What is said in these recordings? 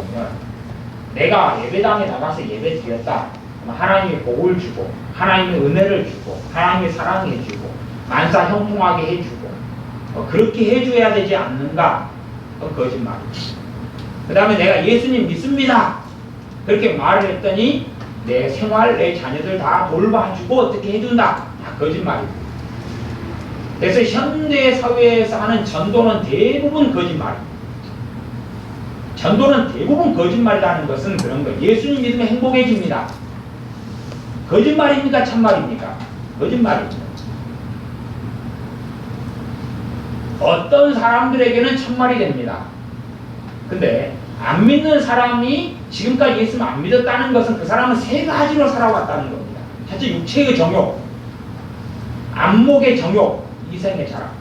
보면 내가 예배당에 나가서 예배 드렸다. 하나님이 복을 주고 하나님의 은혜를 주고 하나님의 사랑해 주고 만사 형통하게 해주고 그렇게 해줘야 되지 않는가? 그건 거짓말이지. 그 다음에 내가 예수님 믿습니다. 그렇게 말을 했더니 내 생활, 내 자녀들 다 돌봐주고 어떻게 해준다. 다 거짓말이고. 그래서 현대 사회에서 하는 전도는 대부분 거짓말입니다. 전도는 대부분 거짓말이라는 것은 그런 거예요. 예수님 믿으면 행복해집니다. 거짓말입니까? 참말입니까? 거짓말입니다. 어떤 사람들에게는 참말이 됩니다. 근데 안 믿는 사람이 지금까지 예수를 안 믿었다는 것은 그 사람은 세 가지로 살아왔다는 겁니다. 첫째, 육체의 정욕, 안목의 정욕, 이생의 자랑.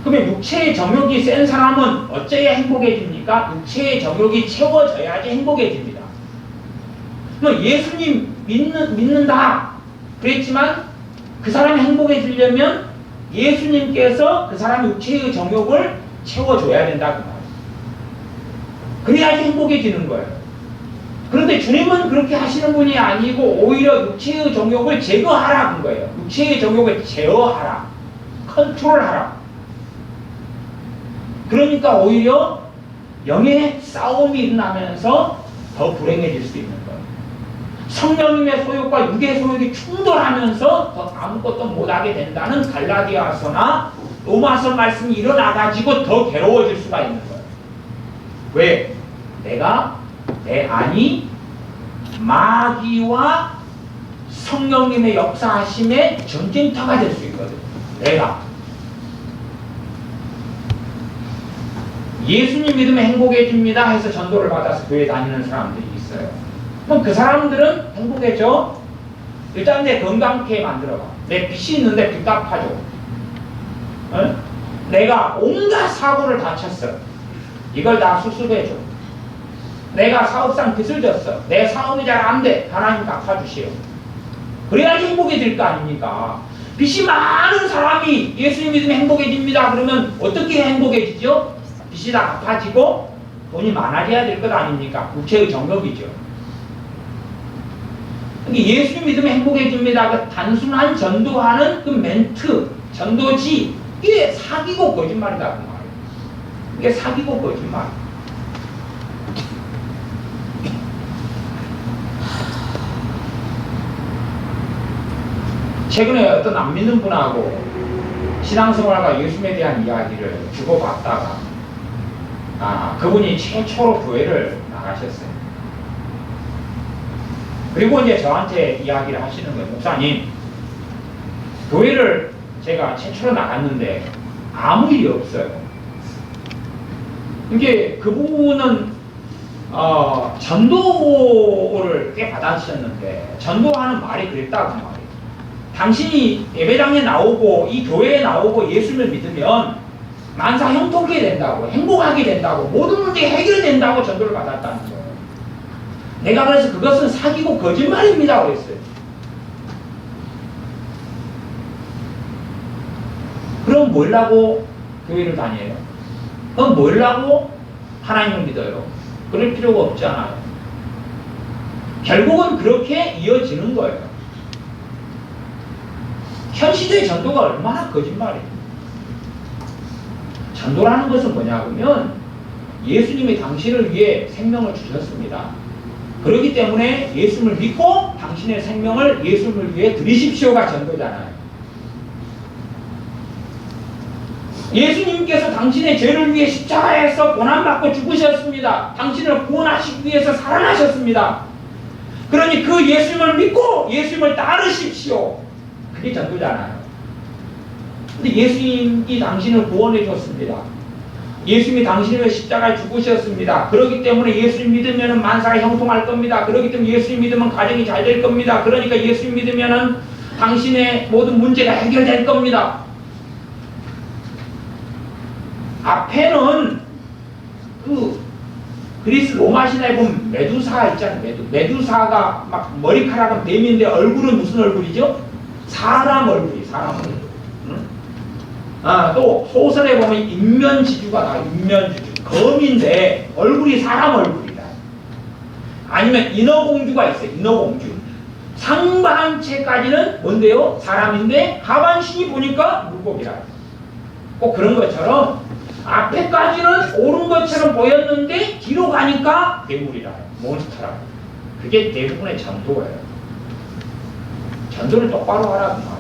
그러면 육체의 정욕이 센 사람은 어째야 행복해집니까? 육체의 정욕이 채워져야지 행복해집니다. 그럼 예수님 믿는다 그랬지만 그 사람이 행복해지려면 예수님께서 그 사람의 육체의 정욕을 채워줘야 된다 그 말이에요. 그래야지 행복해지는 거예요. 그런데 주님은 그렇게 하시는 분이 아니고 오히려 육체의 정욕을 제거하라는 거예요. 육체의 정욕을 제어하라. 컨트롤하라. 그러니까 오히려 영의 싸움이 일어나면서 더 불행해질 수 있는 거예요. 성령님의 소욕과 육의 소욕이 충돌하면서 더 아무것도 못하게 된다는 갈라디아서나 로마서 말씀이 일어나가지고 더 괴로워질 수가 있는 거예요. 왜? 내가 내 안이 마귀와 성령님의 역사하심의 전쟁터가 될 수 있거든. 내가 예수님 믿으면 행복해집니다 해서 전도를 받아서 교회 다니는 사람들이 있어요. 그럼 그 사람들은 행복해져? 일단 내 건강케 만들어봐. 내 빚이 있는데 빚 갚아줘. 어? 내가 온갖 사고를 다쳤어. 이걸 다 수습해줘. 내가 사업상 빚을 졌어. 내 사업이 잘 안 돼. 하나님 갚아주시오. 그래야지 행복해질 거 아닙니까? 빚이 많은 사람이 예수님 믿으면 행복해집니다. 그러면 어떻게 행복해지죠? 빚이 다 갚아지고 돈이 많아져야 될 것 아닙니까? 육체의 정욕이죠. 예수님 믿으면 행복해집니다. 그 단순한 전도하는 그 멘트, 전도지, 이게 사기고 거짓말이다 그 말이에요. 이게 사기고 거짓말. 최근에 어떤 안 믿는 분하고 신앙생활과 예수님에 대한 이야기를 주고받다가 그분이 최초로 교회를 나가셨어요. 그리고 이제 저한테 이야기를 하시는 거예요. 목사님, 교회를 제가 최초로 나갔는데 아무 일이 없어요. 이제 그 부분은 전도를 꽤 받아주셨는데 전도하는 말이 그랬다고 말이에요. 당신이 예배당에 나오고 이 교회에 나오고 예수를 믿으면 만사 형통하게 된다고, 행복하게 된다고, 모든 문제 해결된다고 전도를 받았다는 거예요. 내가 그래서 그것은 사기고 거짓말입니다 그랬어요. 그럼 뭐라고 교회를 다녀요? 그럼 뭐라고 하나님을 믿어요? 그럴 필요가 없잖아요. 결국은 그렇게 이어지는 거예요. 현 시대의 전도가 얼마나 거짓말이에요. 전도라는 것은 뭐냐면 예수님이 당신을 위해 생명을 주셨습니다. 그렇기 때문에 예수님을 믿고 당신의 생명을 예수님을 위해 드리십시오가 전도잖아요. 예수님께서 당신의 죄를 위해 십자가에서 고난받고 죽으셨습니다. 당신을 구원하시기 위해서 살아나셨습니다. 그러니 그 예수님을 믿고 예수님을 따르십시오. 그게 전도잖아요. 근데 예수님이 당신을 구원해 줬습니다. 예수님이 당신을 위해 십자가에 죽으셨습니다. 그렇기 때문에 예수님 믿으면 만사가 형통할 겁니다. 그렇기 때문에 예수님 믿으면 가정이 잘 될 겁니다. 그러니까 예수님 믿으면 당신의 모든 문제가 해결될 겁니다. 앞에는 그 그리스 로마 신화에 보면 메두사가 있잖아요. 메두사가 막 머리카락은 뱀인데 얼굴은 무슨 얼굴이죠? 사람 얼굴이 사람 얼굴. 또 소설에 보면 인면지주가 나와요. 인면지주. 검인데 얼굴이 사람 얼굴이다. 아니면 인어공주가 있어요. 인어공주. 상반체까지는 뭔데요? 사람인데 하반신이 보니까 물고기라. 꼭 그런 것처럼 앞에까지는 옳은 것처럼 보였는데 뒤로 가니까 괴물이라. 몬스터라. 그게 대부분의 전도예요. 전도를 똑바로 하라 그 말이에요.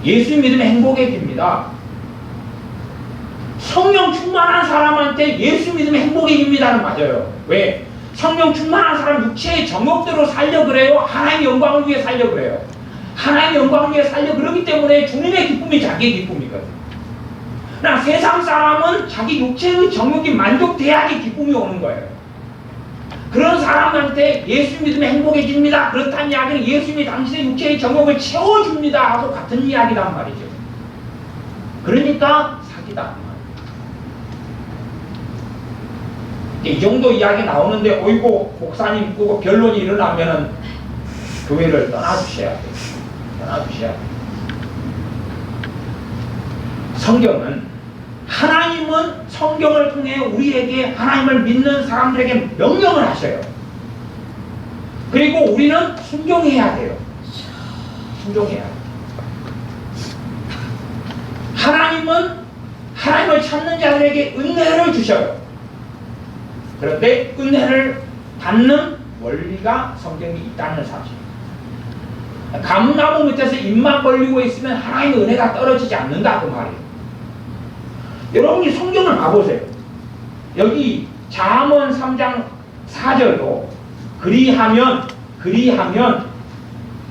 예수 믿으면 행복해집니다. 성령 충만한 사람한테 예수 믿으면 행복해집니다는 맞아요. 왜? 성령 충만한 사람 육체의 정욕대로 살려 그래요? 하나님의 영광을 위해 살려 그래요? 하나님의 영광을 위해 살려 그러기 때문에 주님의 기쁨이 자기의 기쁨이거든. 그러나 세상 사람은 자기 육체의 정욕이 만족돼야지 기쁨이 오는 거예요. 그런 사람한테 예수 믿으면 행복해집니다. 그렇다는 이야기는 예수님이 당신의 육체의 정욕을 채워줍니다 하고 같은 이야기란 말이죠. 그러니까 사기다. 이 정도 이야기 나오는데 어이고 목사님 그거 변론이 일어나면은 교회를 떠나주셔야 돼요. 떠나주셔야 돼요. 성경은 하나님은 성경을 통해 우리에게 하나님을 믿는 사람들에게 명령을 하셔요. 그리고 우리는 순종해야 돼요. 순종해야 돼요. 하나님은 하나님을 찾는 자들에게 은혜를 주셔요. 그런데 은혜를 받는 원리가 성경에 있다는 사실. 감나무 밑에서 입만 벌리고 있으면 하나님의 은혜가 떨어지지 않는다 그 말이에요. 여러분이 성경을 봐보세요. 여기 잠언 3장 4절도 그리하면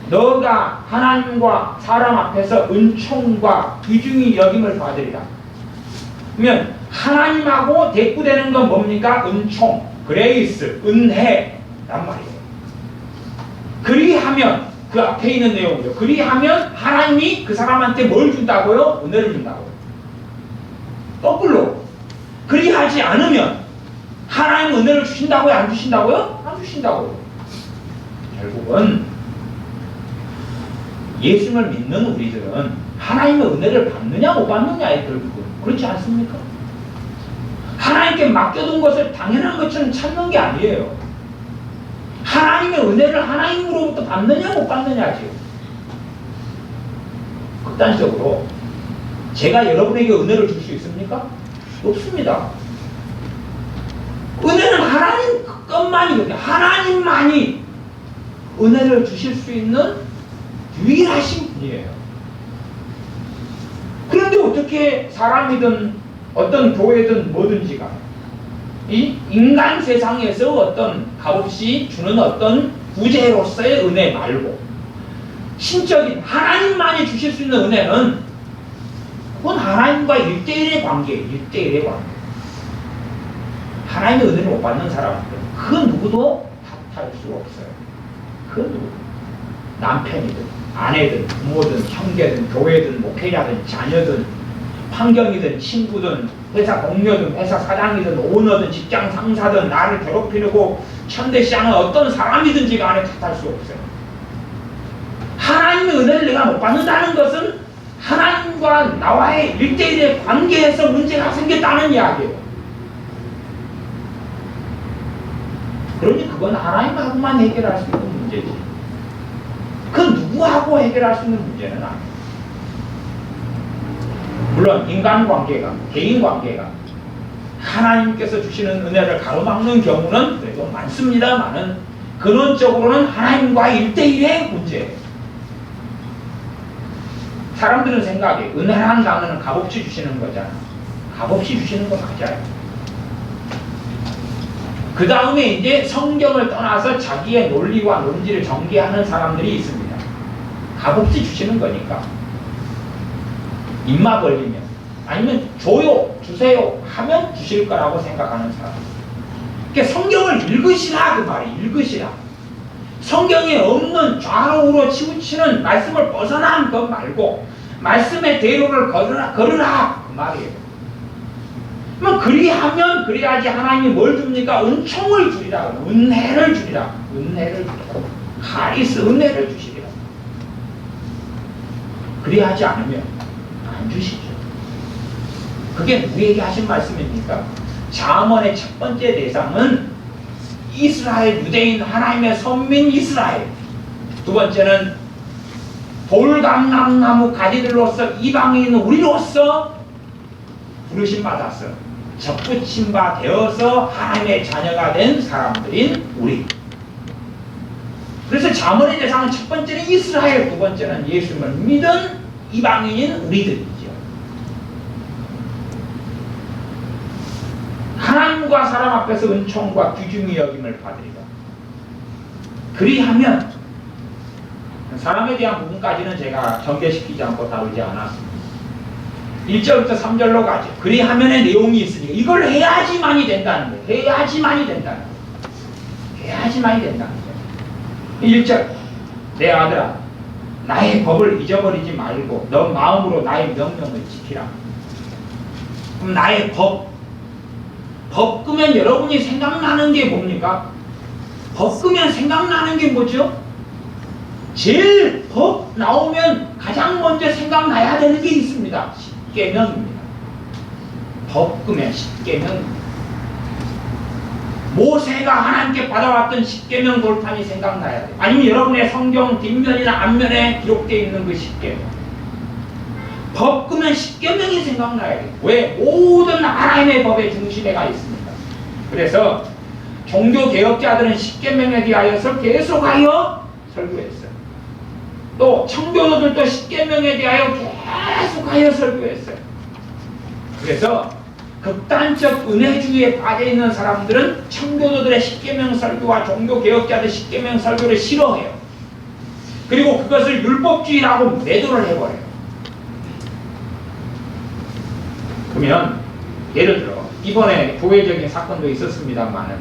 너가 하나님과 사람 앞에서 은총과 귀중히 여김을 받으리라. 그러면 하나님하고 대꾸되는 건 뭡니까? 은총, 그레이스, 은혜란 말이에요. 그리하면 그 앞에 있는 내용이죠. 그리하면 하나님이 그 사람한테 뭘 준다고요? 은혜를 준다고요. 거꾸로 그리하지 않으면 하나님 은혜를 주신다고요? 안 주신다고요? 안 주신다고요. 결국은 예수님을 믿는 우리들은 하나님의 은혜를 받느냐 못 받느냐에 결국은 그렇지 않습니까? 하나님께 맡겨둔 것을 당연한 것처럼 찾는 게 아니에요. 하나님의 은혜를 하나님으로부터 받느냐 못 받느냐지요. 극단적으로 제가 여러분에게 은혜를 줄 수 있습니까? 없습니다. 은혜는 하나님 것만이거든요. 하나님만이 은혜를 주실 수 있는 유일하신 분이에요. 그런데 어떻게 사람이든 어떤 교회든 뭐든지가 이 인간 세상에서 어떤 값없이 주는 어떤 구제로서의 은혜 말고 신적인 하나님만이 주실 수 있는 은혜는 그건 하나님과 1대1의 관계예요. 1대1의 관계. 하나님의 은혜를 못 받는 사람은 그 누구도 탓할 수 없어요. 그 누구. 남편이든 아내든 부모든 형제든 교회든 목회자든 자녀든 환경이든 친구든 회사 동료든 회사 사장이든 오너든 직장 상사든 나를 괴롭히려고 천대시하는 어떤 사람이든지 간에 탓할 수 없어요. 하나님의 은혜를 내가 못 받는다는 것은 하나님과 나와의 1대1의 관계에서 문제가 생겼다는 이야기예요. 그러니 그건 하나님하고만 해결할 수 있는 문제지. 그 누구하고 해결할 수 있는 문제는 아니에요. 물론 인간관계가, 개인관계가 하나님께서 주시는 은혜를 가로막는 경우는 그래도 많습니다만은 근원적으로는 하나님과 1대1의 문제예요. 사람들은 생각해 은혜라는 단어는 값없이 주시는 거잖아. 값없이 주시는 거 맞아요. 그 다음에 이제 성경을 떠나서 자기의 논리와 논지를 전개하는 사람들이 있습니다. 값없이 주시는 거니까 입만 벌리면 아니면 줘요 주세요 하면 주실 거라고 생각하는 사람. 그러니까 성경을 읽으시라 그 말이. 읽으시라. 성경에 없는 좌우로 치우치는 말씀을 벗어난 것 말고 말씀의 대로를 걸으라 그 말이에요. 그럼 그리하면 그래야지 하나님이 뭘 줍니까? 은총을 주리라. 은혜를 주리라. 은혜를 주리라. 하리스 은혜를 주시리라. 그리하지 않으면 안 주시죠. 그게 누구에게 하신 말씀입니까? 잠언의 첫 번째 대상은 이스라엘, 유대인, 하나님의 선민 이스라엘. 두 번째는 돌감람나무 가지들로서 이방인 우리로서 부르심 받았어. 접붙임 바 되어서 하나님의 자녀가 된 사람들인 우리. 그래서 잠언의 대상은 첫 번째는 이스라엘, 두 번째는 예수님을 믿은 이방인인 우리들이죠. 하나님과 사람 앞에서 은총과 귀중히 여김을 받으리라. 그리하면 사람에 대한 부분까지는 제가 전개시키지 않고 다루지 않았습니다. 1절부터 3절로 가죠. 그리하면의 내용이 있으니까 이걸 해야지만이 된다는 거예요. 해야지만이 된다는 거예요. 해야지만이 된다는 거예요. 1절 내 아들아 나의 법을 잊어버리지 말고 너 마음으로 나의 명령을 지키라. 그럼 나의 법 끄면 여러분이 생각나는 게 뭡니까? 법 끄면 생각나는 게 뭐죠? 제일 법 나오면 가장 먼저 생각나야 되는 게 있습니다. 십계명입니다. 법 끄면 십계명입니다. 모세가 하나님께 받아왔던 십계명 돌판이 생각나야 돼요. 아니면 여러분의 성경 뒷면이나 앞면에 기록되어 있는 그 십계명. 법 끄면 십계명이 생각나야 돼요. 왜? 모든 하나님의 법의 중심에가 있습니다. 그래서 종교개혁자들은 십계명에 대하여서 계속하여 설교했어요. 또 청교도들도 십계명에 대하여 계속하여 설교했어요. 그래서 극단적 은혜주의에 빠져있는 사람들은 청교도들의 십계명 설교와 종교개혁자들의 십계명 설교를 싫어해요. 그리고 그것을 율법주의라고 매도를 해버려요. 그러면 예를 들어 이번에 교회적인 사건도 있었습니다만은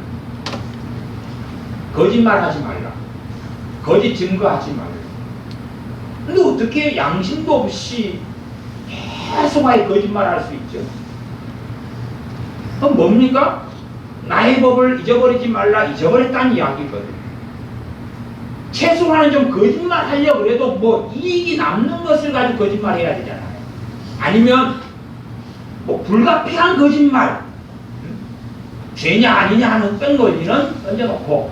거짓말하지 말라, 거짓 증거하지 말라. 근데 어떻게 양심도 없이 계속하게 거짓말할 수 있죠? 그럼 뭡니까? 나의 법을 잊어버리지 말라, 잊어버렸다는 이야기거든요. 최소한은 좀 거짓말하려고 그래도 뭐 이익이 남는 것을 가지고 거짓말해야 되잖아요. 아니면 뭐 불가피한 거짓말, 죄냐 아니냐 하는 뺑거리는 던져놓고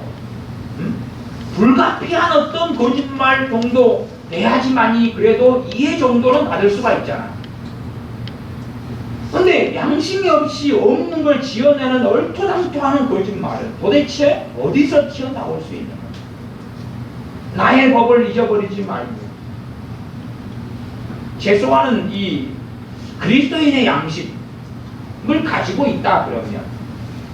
불가피한 어떤 거짓말 정도 내야지만이 그래도 이해 정도는 받을 수가 있잖아. 근데 양심이 없이 없는 걸 지어내는 얼토당토하는 거짓말은 도대체 어디서 튀어나올 수 있는 거야? 나의 법을 잊어버리지 말고. 최소한은 이 그리스도인의 양심을 가지고 있다 그러면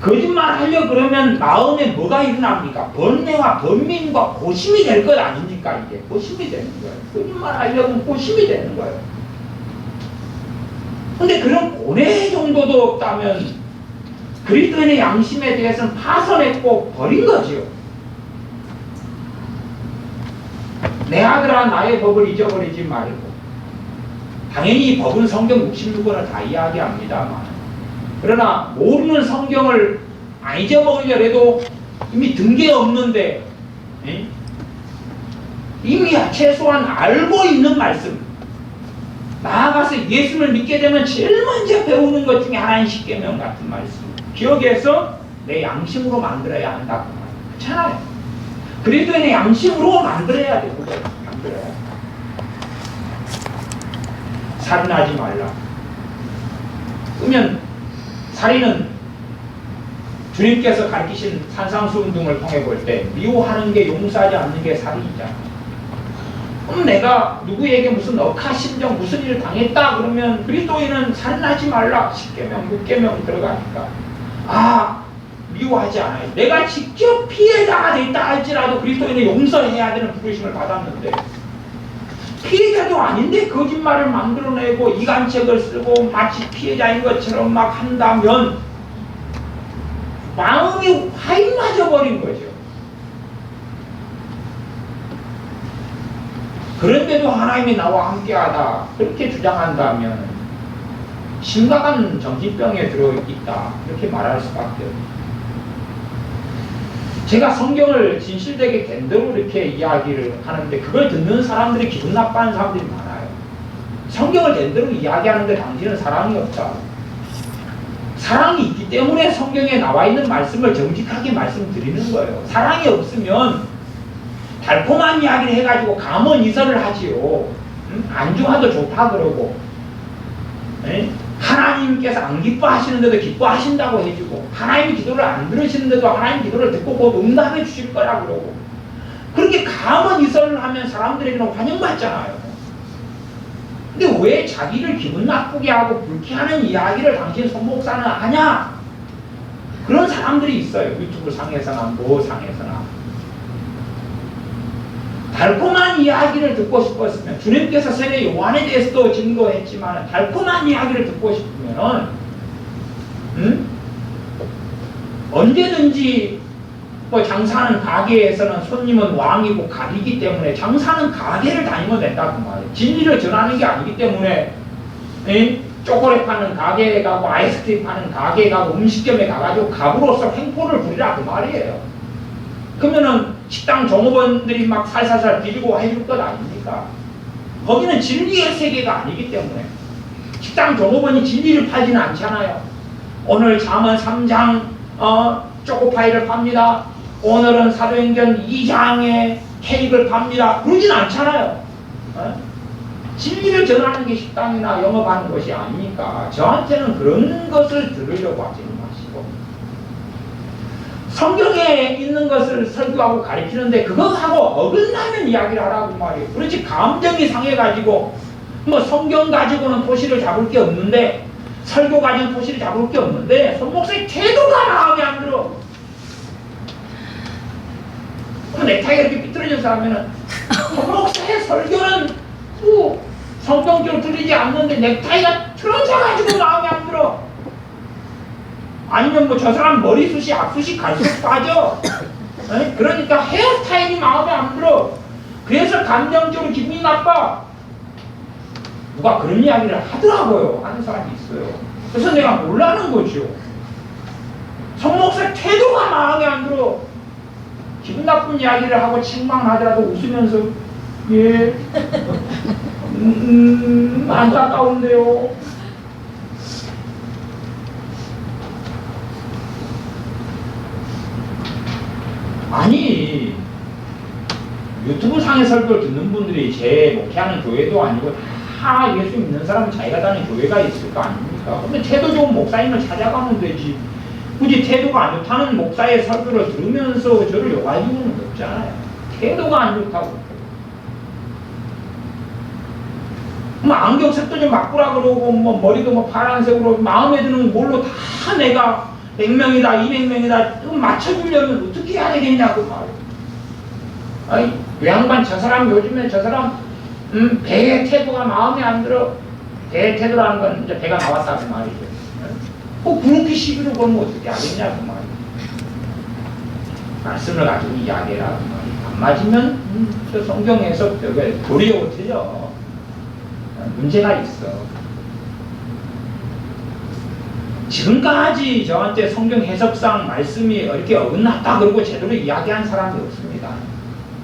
거짓말 하려 그러면 마음에 뭐가 일어납니까? 번뇌와 번민과 고심이 될 것 아닙니까? 이게 고심이 되는 거예요. 거짓말 하려면 고심이 되는 거예요. 근데 그런 고뇌 정도도 없다면 그리스도인의 양심에 대해서는 파손했고 버린 거죠. 내 아들아 나의 법을 잊어버리지 말고. 당연히 이 법은 성경 66권을 다 이야기합니다만 그러나 모르는 성경을 안 잊어먹으려 해도 이미 든 게 없는데 이미 최소한 알고 있는 말씀, 나아가서 예수를 믿게 되면 제일 먼저 배우는 것 중에 하나인 십계명 같은 말씀 기억해서 내 양심으로 만들어야 한다고 말이에요. 그렇잖아요. 그리스도인의 양심으로 만들어야 돼요. 만들어야 돼요. 살인하지 말라. 그러면 살인은 주님께서 가르치신 산상수훈 등을 통해 볼 때 미워하는 게 용서하지 않는 게 살인이잖아. 그럼 내가 누구에게 무슨 억하심정 무슨 일을 당했다 그러면 그리스도인은 살인하지 말라 10계명 6계명 들어가니까 미워하지 않아요. 내가 직접 피해자가 됐다 할지라도 그리스도인은 용서해야 되는 부르심을 받았는데 피해자도 아닌데 거짓말을 만들어내고 이간책을 쓰고 마치 피해자인 것처럼 막 한다면 마음이 화인맞아 버린 거죠. 그런데도 하나님이 나와 함께하다 그렇게 주장한다면 심각한 정신병에 들어있다 이렇게 말할 수밖에 없어요. 제가 성경을 진실되게 된 대로 이렇게 이야기를 하는데 그걸 듣는 사람들이 기분 나빠하는 사람들이 많아요. 성경을 된 대로 이야기하는데 당신은 사랑이 없다. 사랑이 있기 때문에 성경에 나와 있는 말씀을 정직하게 말씀드리는 거예요. 사랑이 없으면 달콤한 이야기를 해가지고 감언이설을 하지요. 안중하도 좋다 그러고, 하나님께서 안 기뻐하시는데도 기뻐하신다고 해주고, 하나님이 기도를 안 들으시는데도 하나님 기도를 듣고 곧 응답해 주실 거라 그러고, 그렇게 감언이설을 하면 사람들에게는 환영받잖아요. 근데 왜 자기를 기분 나쁘게 하고 불쾌하는 이야기를 당신 손목사는 하냐? 그런 사람들이 있어요. 유튜브 상에서나 뭐 상에서나. 달콤한 이야기를 듣고 싶었으면, 주님께서 세례 요한에 대해서도 증거했지만 달콤한 이야기를 듣고 싶으면 언제든지 뭐 장사하는 가게에서는 손님은 왕이고 갑이기 때문에 장사하는 가게를 다니면 된다고 말이에요. 진리를 전하는 게 아니기 때문에 초콜릿 파는 가게에 가고 아이스크림 파는 가게에 가고 음식점에 가가지고 갑으로서 횡포를 부리라 그 말이에요. 그러면은 식당 종업원들이 막 살살살 빌고 해줄 것 아닙니까? 거기는 진리의 세계가 아니기 때문에 식당 종업원이 진리를 팔지는 않잖아요. 오늘 잠언 3장 초코파이를 팝니다. 오늘은 사도행전 2장의 케이크를 팝니다. 그러진 않잖아요. 진리를 전하는 게 식당이나 영업하는 것이 아니니까 저한테는 그런 것을 들으려고 하지 마시고, 성경에 있는 것을 설교하고 가르치는데 그것하고 어긋나는 이야기를 하라고 말이에요. 그렇지 감정이 상해가지고 뭐 성경 가지고는 토시를 잡을 게 없는데, 설교 가지고는 토시를 잡을 게 없는데 손목사의 태도가 마음에 안 들어. 그럼 넥타이가 이렇게 삐뚤어져서 하면은 손목사의 설교는 뭐 성경적으로 들리지 않는데 넥타이가 틀어져가지고 마음에 안 들어. 아니면 뭐 저 사람 머리숱이 앞숱이 갈수록 빠져. 그러니까 헤어스타일이 마음에 안 들어. 그래서 감정적으로 기분이 나빠. 누가 그런 이야기를 하더라고요. 하는 사람이 있어요. 그래서 내가 놀라는 거죠. 손목사 태도가 마음에 안 들어. 기분 나쁜 이야기를 하고 책망하더라도 웃으면서 예 안타까운데요. 아니 유튜브 상의 설교를 듣는 분들이 제 목회하는 교회도 아니고 다 예수 믿는 사람은 자기가 다니는 교회가 있을 거 아닙니까? 근데 태도 좋은 목사님을 찾아가면 되지. 굳이 태도가 안 좋다는 목사의 설교를 들으면서 저를 욕할 이유는 없잖아요. 태도가 안 좋다고. 뭐 안경색도 좀 바꾸라 그러고 뭐 머리도 뭐 파란색으로 마음에 드는 뭘로 다 내가 100명이다 200명이다 맞춰주려면 어떻게 해야 되겠냐고 말이에요. 아니 그 양반 저 사람 요즘에 저 사람 배의 태도가 마음에 안 들어. 배의 태도라는 건 이제 배가 나왔다고 말이죠. 그렇게 시비를 걸면 어떻게 하겠냐고 말이에요. 말씀을 가지고 이야기라고 말이에요. 안 맞으면 저 성경에서 도리어 틀려. 문제가 있어. 지금까지 저한테 성경 해석상 말씀이 이렇게 어긋났다 그러고 제대로 이야기한 사람이 없습니다.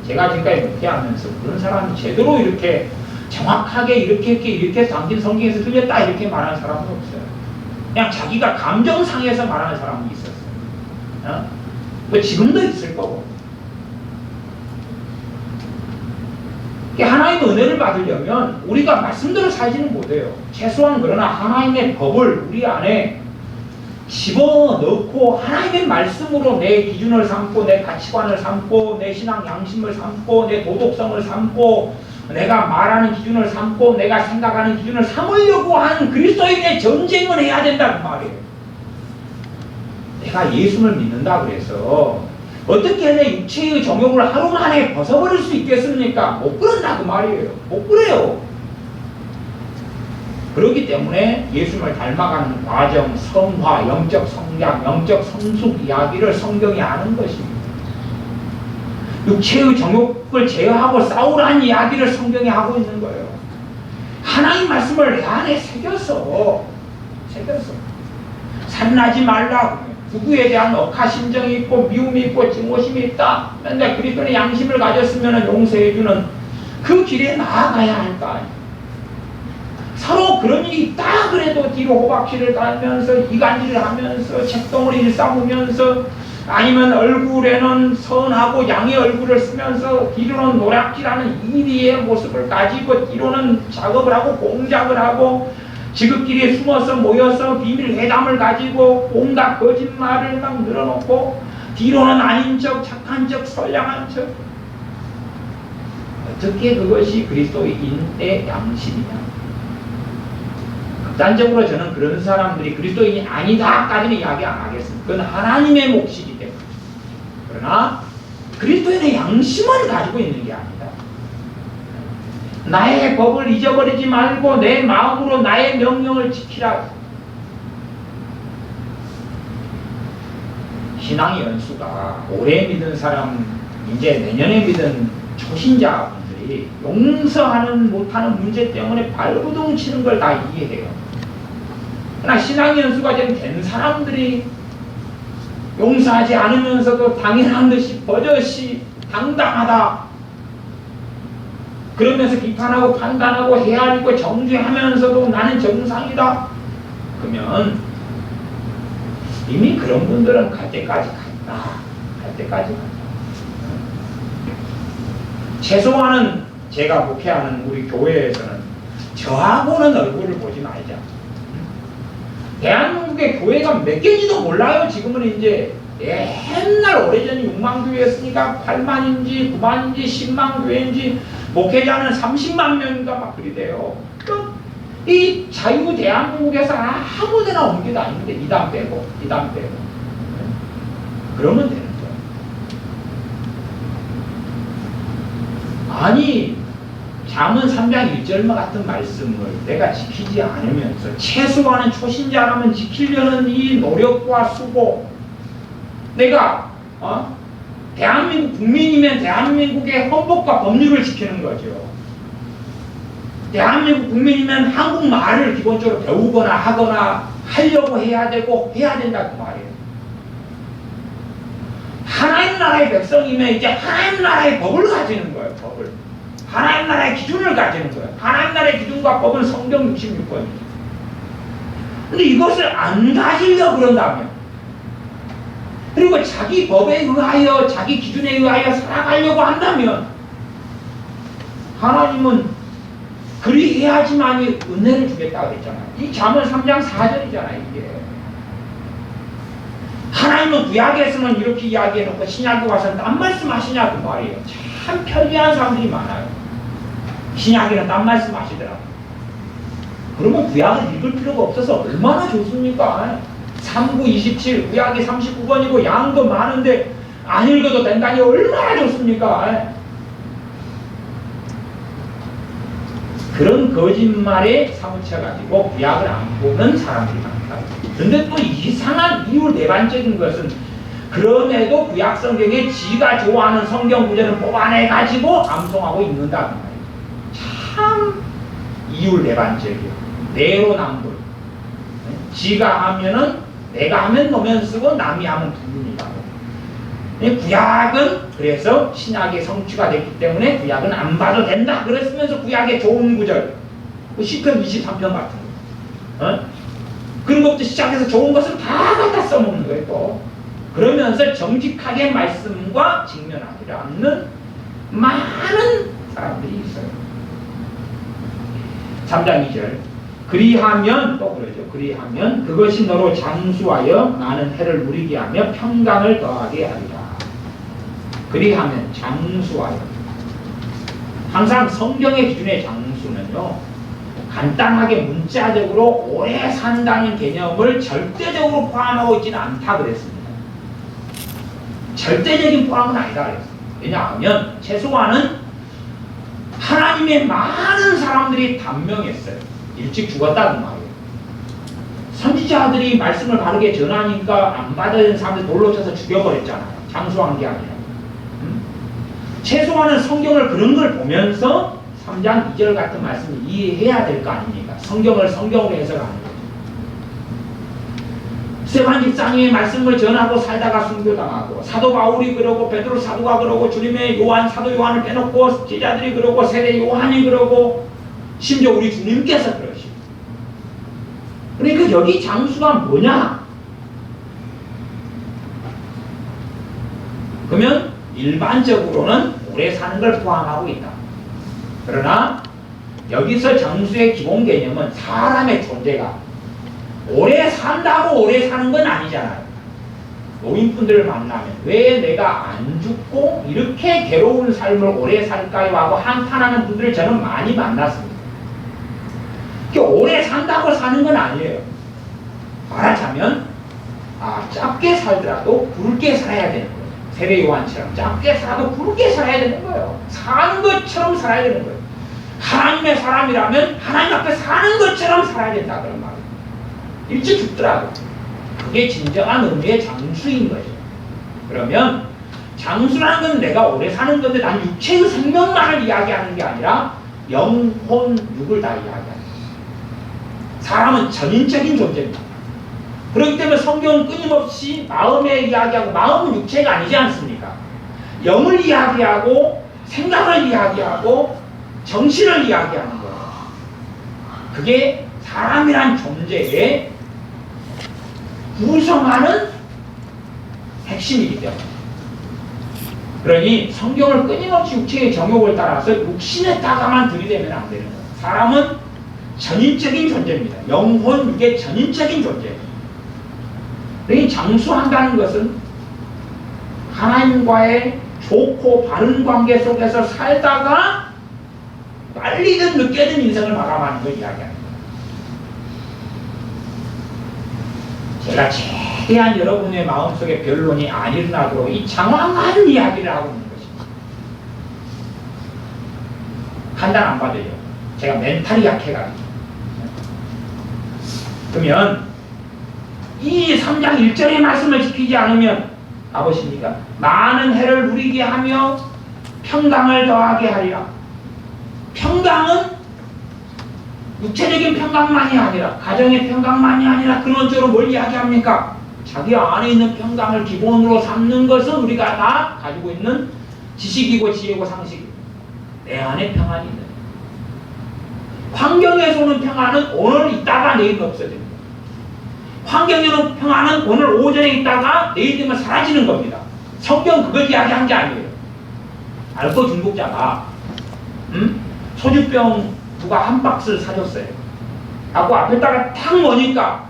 제가 지금까지 목회하면서 그런 사람이 제대로 이렇게 정확하게 이렇게 담긴 성경에서 틀렸다 이렇게 말하는 사람은 없어요. 그냥 자기가 감정상에서 말하는 사람이 있었어요. 뭐 지금도 있을 거고. 하나님의 은혜를 받으려면 우리가 말씀대로 살지는 못해요. 최소한 그러나 하나님의 법을 우리 안에 집어넣고 하나님의 말씀으로 내 기준을 삼고 내 가치관을 삼고 내 신앙 양심을 삼고 내 도덕성을 삼고 내가 말하는 기준을 삼고 내가 생각하는 기준을 삼으려고 하는 그리스도인의 전쟁을 해야 된다는 말이에요. 내가 예수를 믿는다 그래서 어떻게 내 육체의 정욕을 하루 만에 벗어버릴 수 있겠습니까? 못 그런다 그 말이에요. 못 그래요. 그렇기 때문에 예수님을 닮아가는 과정, 성화, 영적 성장, 영적 성숙 이야기를 성경이 하는 것입니다. 육체의 정욕을 제어하고 싸우라는 이야기를 성경이 하고 있는 거예요. 하나님 말씀을 내 안에 새겨서 살인하지 말라. 누구에 대한 억하심정이 있고 미움이 있고 증오심이 있다. 근데 그리스도의 양심을 가졌으면 용서해주는 그 길에 나아가야 할 거 아니에요. 서로 그런 일이 있다 그래도 뒤로 호박씨를 달면서 이간질을 하면서 책동을 싸우면서 아니면 얼굴에는 선하고 양의 얼굴을 쓰면서 뒤로는 노략질하는 이리의 모습을 가지고 뒤로는 작업을 하고 공작을 하고 지극끼리 숨어서 모여서 비밀 회담을 가지고 온갖 거짓말을 막 늘어놓고 뒤로는 아닌 척 착한 척 선량한 척. 어떻게 그것이 그리스도인의 양심이냐. 극단적으로 저는 그런 사람들이 그리스도인이 아니다까지는 이야기 안 하겠습니다. 그건 하나님의 몫이기 때문에. 그러나 그리스도인의 양심을 가지고 있는 게 아니다. 나의 법을 잊어버리지 말고 내 마음으로 나의 명령을 지키라. 신앙의 연수가 올해 믿은 사람, 이제 내년에 믿은 초신자분들이 용서하는 못하는 문제 때문에 발부둥 치는 걸 다 이해해요. 그러나 신앙의 연수가 된 사람들이 용서하지 않으면서도 당연한 듯이 버젓이 당당하다. 그러면서 비판하고 판단하고 헤아리고 정죄하면서도 나는 정상이다. 그러면 이미 그런 분들은 갈 때까지 갔다. 갈 때까지 갔다. 최소한은 제가 목회하는 우리 교회에서는 저하고는 얼굴을 보지 말자. 대한민국의 교회가 몇 개인지도 몰라요. 지금은 이제 옛날 오래전에 6만 교회였으니까 8만인지 9만인지 10만 교회인지 목회자는 30만 명인가 막 그리 돼요. 이 자유 대한민국에서 아무 데나 온 게 아닌데 이단 빼고 그러면 되는 거예요. 아니 잠언 3장 1절과 같은 말씀을 내가 지키지 않으면서 최소한은 초신자라면 지키려는 이 노력과 수고, 내가 대한민국 국민이면 대한민국의 헌법과 법률을 지키는 거죠. 대한민국 국민이면 한국말을 기본적으로 배우거나 하거나 하려고 해야 되고 해야 된다고 말이에요. 하나님 나라의 백성이면 이제 하나님 나라의 법을 가지는 거예요. 법을. 하나님 나라의 기준을 가지는 거예요. 하나님 나라의 기준과 법은 성경 66권입니다. 근데 이것을 안 가지려 그런다면, 그리고 자기 법에 의하여 자기 기준에 의하여 살아가려고 한다면 하나님은 그리해야지만이 은혜를 주겠다고 했잖아요. 이 잠언 3장 4절이잖아요. 이게 하나님은 구약에서는 이렇게 이야기해놓고 신약에 와서 딴 말씀 하시냐고 말이에요. 참 편리한 사람들이 많아요. 신약에는 딴 말씀 하시더라고요. 그러면 구약을 읽을 필요가 없어서 얼마나 좋습니까? 39, 27, 구약이 39권이고 양도 많은데 안 읽어도 된다니 얼마나 좋습니까? 그런 거짓말에 사무쳐가지고 구약을 안 보는 사람들이 많다. 그런데 또 이상한 이유 내반적인 것은 그럼에도 구약 성경에 지가 좋아하는 성경 구절을 뽑아내가지고 암송하고 읽는다는 말이에요. 참 이율내반적이요. 내로남불. 지가 하면은 내가 하면 노면 쓰고 남이 하면 불문이라고. 구약은 그래서 신약의 성취가 됐기 때문에 구약은 안 봐도 된다. 그랬으면서 구약의 좋은 구절, 시편 23편 같은 거, 그런 것부터 시작해서 좋은 것을 다 갖다 써먹는 거예요. 또 그러면서 정직하게 말씀과 직면하지 않는 많은 사람들이 있어요. 3장 2절. 그리하면 또 그러죠. 그리하면 그것이 너로 장수하여 나는 해를 누리게 하며 평강을 더하게 하리라. 그리하면 장수하여. 항상 성경의 기준의 장수는요, 간단하게 문자적으로 오래 산다는 개념을 절대적으로 포함하고 있지는 않다 그랬습니다. 절대적인 포함은 아니다 그랬습니다. 왜냐하면 최소한은 하나님의 많은 사람들이 단명했어요. 일찍 죽었다는 말이에요. 선지자들이 말씀을 바르게 전하니까 안 받아들이는 사람들 돌로 쳐서 죽여버렸잖아요. 장수한 게 아니라. 최소한은 성경을 그런 걸 보면서 3장 2절 같은 말씀을 이해해야 될 거 아닙니까? 성경을 성경으로 해석하는 거죠. 스데반 집사님의 말씀을 전하고 살다가 순교당하고, 사도 바울이 그러고 베드로 사도가 그러고 주님의 사도 요한을 빼놓고 제자들이 그러고 세례 요한이 그러고 심지어 우리 주님께서 그러시고, 그래서 여기 장수가 뭐냐? 그러면 일반적으로는 오래 사는 걸 포함하고 있다. 그러나 여기서 장수의 기본 개념은 사람의 존재가 오래 산다고 오래 사는 건 아니잖아요. 노인분들을 만나면 왜 내가 안 죽고 이렇게 괴로운 삶을 오래 살까요? 하고 한탄하는 분들을 저는 많이 만났습니다. 오래 산다고 사는 건 아니에요. 말하자면 짧게 살더라도 굵게 살아야 되는 거예요. 세례 요한처럼 짧게 살아도 굵게 살아야 되는 거예요. 사는 것처럼 살아야 되는 거예요. 하나님의 사람이라면 하나님 앞에 사는 것처럼 살아야 된다 그런 말이에요. 일찍 죽더라도 그게 진정한 의미의 장수인 거죠. 그러면 장수라는 건 내가 오래 사는 건데 난 육체의 생명만을 이야기하는 게 아니라 영혼, 육을 다 이야기하는 거예요. 사람은 전인적인 존재입니다. 그렇기 때문에 성경은 끊임없이 마음에 이야기하고, 마음은 육체가 아니지 않습니까? 영을 이야기하고 생각을 이야기하고 정신을 이야기하는 거예요. 그게 사람이란 존재의 구성하는 핵심이기 때문에. 그러니 성경을 끊임없이 육체의 정욕을 따라서 육신에다가만 들이대면 안 되는 거예요. 사람은 전인적인 존재입니다. 영혼, 육의 전인적인 존재예요. 그러니 장수한다는 것은 하나님과의 좋고 바른 관계 속에서 살다가 빨리든 늦게든 인생을 마감하는 걸 이야기하는 거예요. 제가 최대한 여러분의 마음속에 변론이 안 일어나도록 이 장황한 이야기를 하고 있는 것입니다. 판단 안 받아요. 제가 멘탈이 약해가지고. 그러면 이 3장 1절의 말씀을 지키지 않으면 아버십니까? 많은 해를 누리게 하며 평강을 더하게 하리라. 평강은 육체적인 평강만이 아니라, 가정의 평강만이 아니라 근원적으로 뭘 이야기합니까? 자기 안에 있는 평강을 기본으로 삼는 것은 우리가 다 가지고 있는 지식이고 지혜고 상식이고, 내 안에 평안이 있는 거예요. 환경에서 오는 평안은 오늘 있다가 내일 없어집니다. 환경에 오는 평안은 오늘 오전에 있다가 내일 되면 사라지는 겁니다. 성경 그걸 이야기한 게 아니에요. 알코 중독자가 소주병 누가 한 박스를 사줬어요. 하고 앞에다가 탁 놓으니까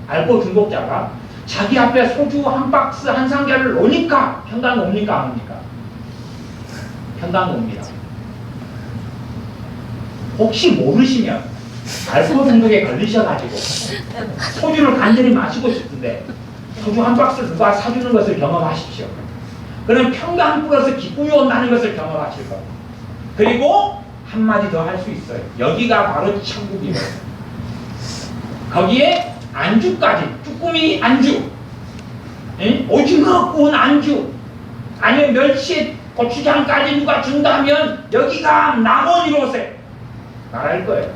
알코올 중독자가 자기 앞에 소주 한 박스 한 상자를 놓으니까 평강이 옵니까 안 옵니까? 평강이 옵니다. 혹시 모르시면 알코올 중독에 걸리셔가지고 소주를 간절히 마시고 싶은데 소주 한 박스를 누가 사주는 것을 경험하십시오. 그럼 평강 플러스 기쁨이 온다는 것을 경험하실 겁니다. 그리고 한마디 더 할 수 있어요. 여기가 바로 천국이에요. 거기에 안주까지, 쭈꾸미 안주, 오징어 구운 안주, 아니면 멸치 고추장까지 누가 준다면 여기가 낙원이로세 말할 거예요.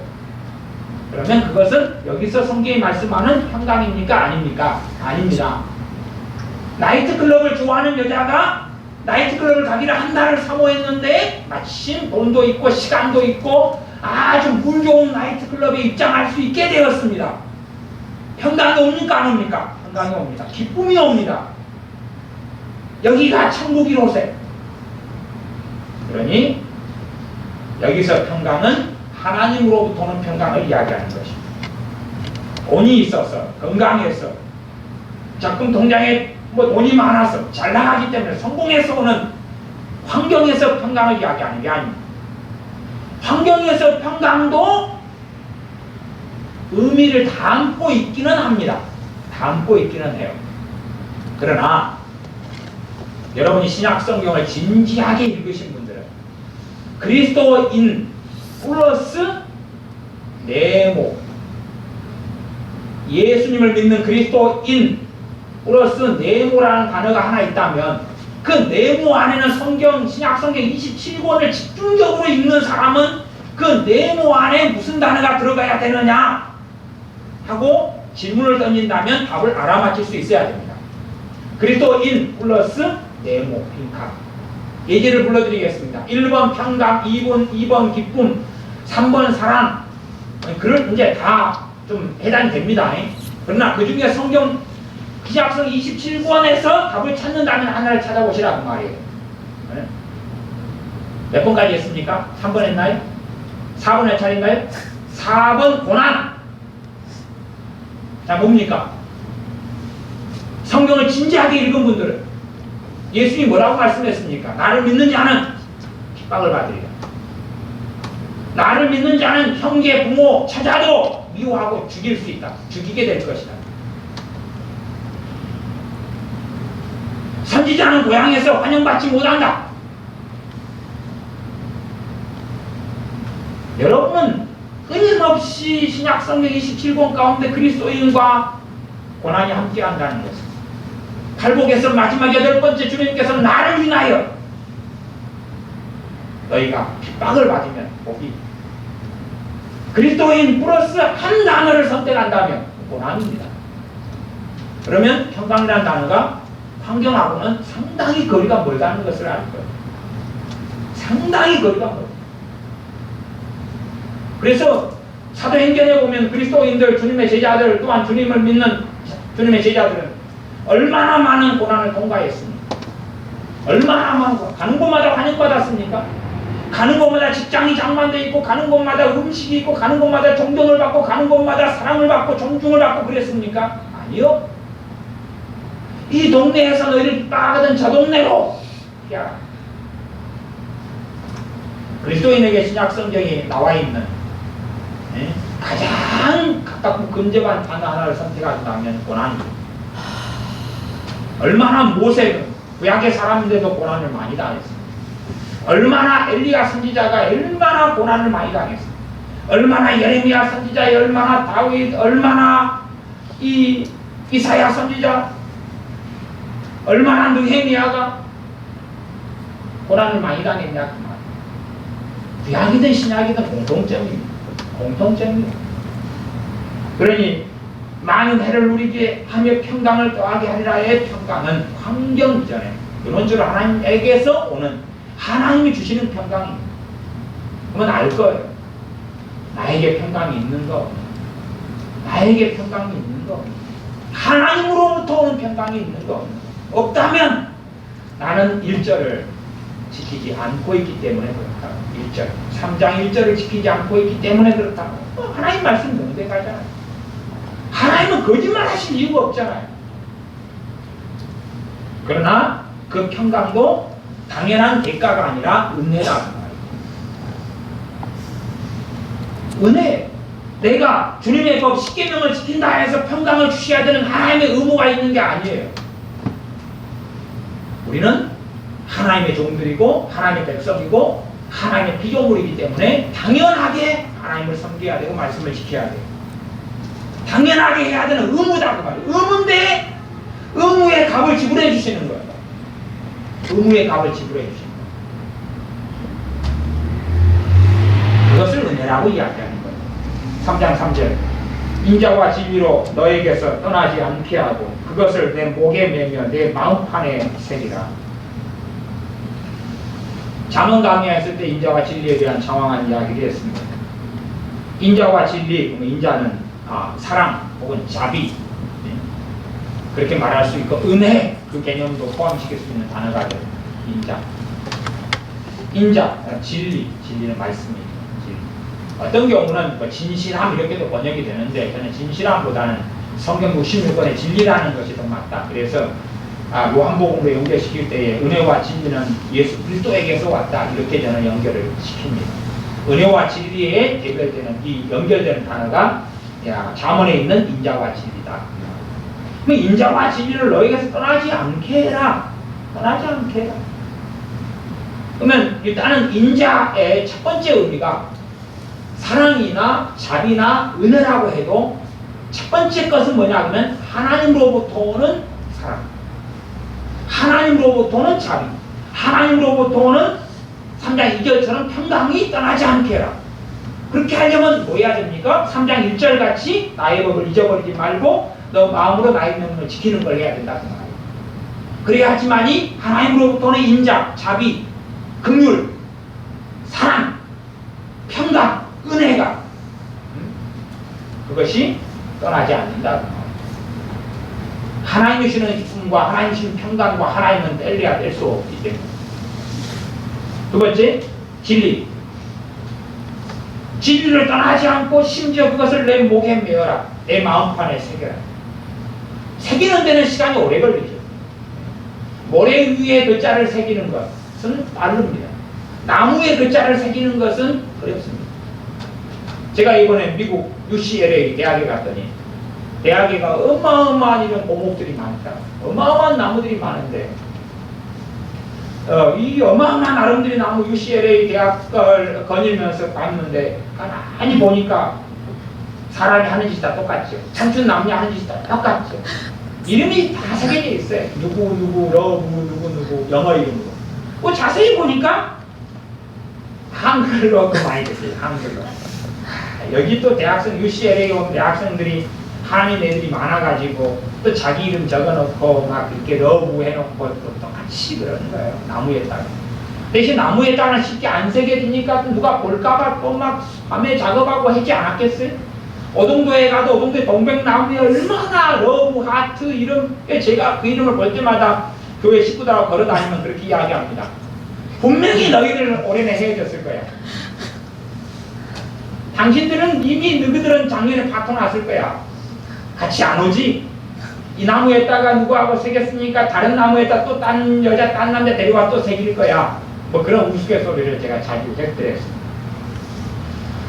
그러면 그것은 여기서 성경이 말씀하는 평강입니까? 아닙니까? 아닙니다. 나이트클럽을 좋아하는 여자가 나이트클럽을 가기를 한 달을 사모했는데 마침 돈도 있고 시간도 있고 아주 물 좋은 나이트클럽에 입장할 수 있게 되었습니다. 평강이 옵니까? 안 옵니까? 평강이 옵니다. 기쁨이 옵니다. 여기가 천국이로세. 그러니 여기서 평강은 하나님으로부터 오는 평강을 이야기하는 것입니다. 돈이 있어서, 건강해서, 적금 통장에 돈이 많아서, 잘 나가기 때문에 성공해서 오는 환경에서 평강을 이야기하는 게 아닙니다. 환경에서 평강도 의미를 담고 있기는 합니다. 담고 있기는 해요. 그러나 여러분이 신약 성경을 진지하게 읽으신 분들은 그리스도인 플러스 네모, 예수님을 믿는 그리스도인 플러스 네모라는 단어가 하나 있다면 그 네모 안에는 성경, 신약 성경 27권을 집중적으로 읽는 사람은 그 네모 안에 무슨 단어가 들어가야 되느냐 하고 질문을 던진다면 답을 알아맞힐 수 있어야 됩니다. 그리스도인 플러스 네모, 빈칸. 예제를 불러드리겠습니다. 1번 평강, 2번 기쁨, 3번 사랑. 그걸 이제 다 좀 해당됩니다. 그러나 그 중에 성경 구약성 27권에서 답을 찾는다면 하나를 찾아보시라 그 말이에요. 몇 번까지 했습니까? 3번 했나요? 4번 할 차례인가요? 4번 고난. 자, 뭡니까? 성경을 진지하게 읽은 분들은 예수님이 뭐라고 말씀했습니까? 나를 믿는 자는 핍박을 받으리라. 나를 믿는 자는 형제, 부모 찾아도 미워하고 죽일 수 있다. 죽이게 될 것이다. 선지자는 고향에서 환영받지 못한다. 여러분은 끊임없이 신약성경 27권 가운데 그리스도인과 고난이 함께한다는 것을, 팔복에서 마지막 8번째 주님께서 나를 위하여 너희가 핍박을 받으면 복이, 그리스도인 플러스 한 단어를 선택한다면 고난입니다. 그러면 평강이라는 단어가 환경하고는 상당히 거리가 멀다는 것을 알 거예요. 상당히 거리가 멀다. 그래서 사도행전에 보면 그리스도인들, 주님의 제자들, 또한 주님을 믿는 주님의 제자들은 얼마나 많은 고난을 통과했습니까? 얼마나 많은 거. 가는 곳마다 환영받았습니까? 가는 곳마다 직장이 장만되어 있고, 가는 곳마다 음식이 있고, 가는 곳마다 존경을 받고, 가는 곳마다 사랑을 받고, 존중을 받고 그랬습니까? 아니요. 이 동네에서 너희를 핍박하던 저 동네로 피하라. 그리스도인에게 신약성경에 나와 있는 가장 가깝고 근접한 단어 하나를 선택한다면 고난입니다. 얼마나 모세는 구약의 사람인데도 고난을 많이 당했습니다. 얼마나 엘리야 선지자가 얼마나 고난을 많이 당했습니다. 얼마나 예레미야 선지자, 얼마나 다윗, 얼마나 이사야 선지자, 얼마나 느헤미야가 고난을 많이 당했냐 그 말. 구약이든 신약이든 공통점입니다. 공통점입니다. 그러니 많은 해를 누리게 하며 평강을 더하게 하리라의 평강은 환경 이전에 근원적으로 하나님에게서 오는 하나님이 주시는 평강입니다. 그러면 알 거예요. 나에게 평강이 있는 거, 나에게 평강이 있는 거, 하나님으로부터 오는 평강이 있는 거 없다면 나는 1절을 지키지 않고 있기 때문에 그렇다. 1절, 3장 1절을 지키지 않고 있기 때문에 그렇다고. 하나님 말씀 명백하잖아요. 하나님은 거짓말 하실 이유가 없잖아요. 그러나 그 평강도 당연한 대가가 아니라 은혜라는 말이에요. 은혜. 내가 주님의 법 10계명을 지킨다 해서 평강을 주셔야 되는 하나님의 의무가 있는 게 아니에요. 우리는 하나님의 종들이고 하나님의 백성이고 하나님의 피조물이기 때문에 당연하게 하나님을 섬겨야 되고 말씀을 지켜야 돼요. 당연하게 해야 되는 의무다 그 말이에요. 의무인데 의무의 값을 지불해 주시는 거예요. 의무의 값을 지불해 주시는 거예요. 그것을 은혜라고 이야기하는 거예요. 3장 3절 인자와 진리로 너에게서 떠나지 않게 하고 그것을 내 목에 매며 내 마음판에 새기라. 잠언 강의했을 때 인자와 진리에 대한 장황한 이야기를 했습니다. 인자와 진리, 인자는 사랑 혹은 자비, 그렇게 말할 수 있고 은혜 그 개념도 포함시킬 수 있는 단어가 돼요. 인자, 진리는 말씀이에요. 진리. 어떤 경우는 뭐 진실함 이렇게도 번역이 되는데 저는 진실함보다는 성경 66권의 진리라는 것이 더 맞다. 그래서 요한복음으로 연결시킬 때에 은혜와 진리는 예수 그리스도에게서 왔다. 이렇게 저는 연결을 시킵니다. 은혜와 진리에 대별되는 이 연결되는 단어가 잠언에 있는 인자와 진리다. 그럼 인자와 진리를 너에게서 떠나지 않게 해라. 떠나지 않게 해라. 그러면 일단은 인자의 첫 번째 의미가 사랑이나 자비나 은혜라고 해도 첫 번째 것은 뭐냐 하면 하나님으로부터 오는 사랑, 하나님으로부터 오는 자비, 하나님으로부터 오는 3장 2절처럼 평강이 떠나지 않게 해라. 그렇게 하려면 뭐 해야 됩니까? 3장 1절 같이 나의 법을 잊어버리지 말고 너 마음으로 나의 명령을 지키는 걸 해야 된다. 그래야지만이 하나님으로부터 오는 인자, 자비, 긍휼, 사랑, 평강, 은혜가 그것이 떠나지 않는다. 하나님이 주시는 기쁨과 하나님이 주시는 평강과 하나님은 뗄래야 뗄 수 없기 때문에. 두 번째, 진리. 진리를 떠나지 않고 심지어 그것을 내 목에 메어라. 내 마음판에 새겨라. 새기는 데는 시간이 오래 걸리죠. 모래 위에 글자를 새기는 것은 빠릅니다. 나무에 글자를 새기는 것은 어렵습니다. 제가 이번에 미국 UCLA 대학에 갔더니 대학에가 어마어마한 이런 고목들이 많다. 어마어마한 나무들이 많은데 이 어마어마한 나름들이 나무 UCLA 대학을 거닐면서 봤는데 가만히 보니까 사람이 하는 짓이 다 똑같죠. 청춘 남녀 하는 짓이 다 똑같죠. 이름이 다 새겨져 있어요. 누구, 러브, 영어 이름으로. 자세히 보니까 한글로 그 많이 됐어요. 한글로. 여기 또 대학생, UCLA 온 대학생들이 한인 애들이 많아가지고 또 자기 이름 적어놓고 막 이렇게 러브 해놓고 또 똑같이 그러는 거예요. 나무에다가. 대신 나무에다가 쉽게 안 새겨지니까 누가 볼까봐 또 막 밤에 작업하고 하지 않았겠어요? 오동도에 가도 오동도에 동백나무에 얼마나 러브, 하트 이름, 제가 그 이름을 볼 때마다 교회 식구들하고 걸어다니면 그렇게 이야기합니다. 분명히 너희들은 올해는 헤어졌을 거야. 당신들은 이미 너희들은 작년에 파토 났을 거야. 같이 안 오지? 이 나무에다가 누구하고 새겼으니까 다른 나무에다 또 딴 여자, 딴 남자 데려와 또 새길 거야. 뭐 그런 우스갯소리를 제가 자주 했더랬습니다.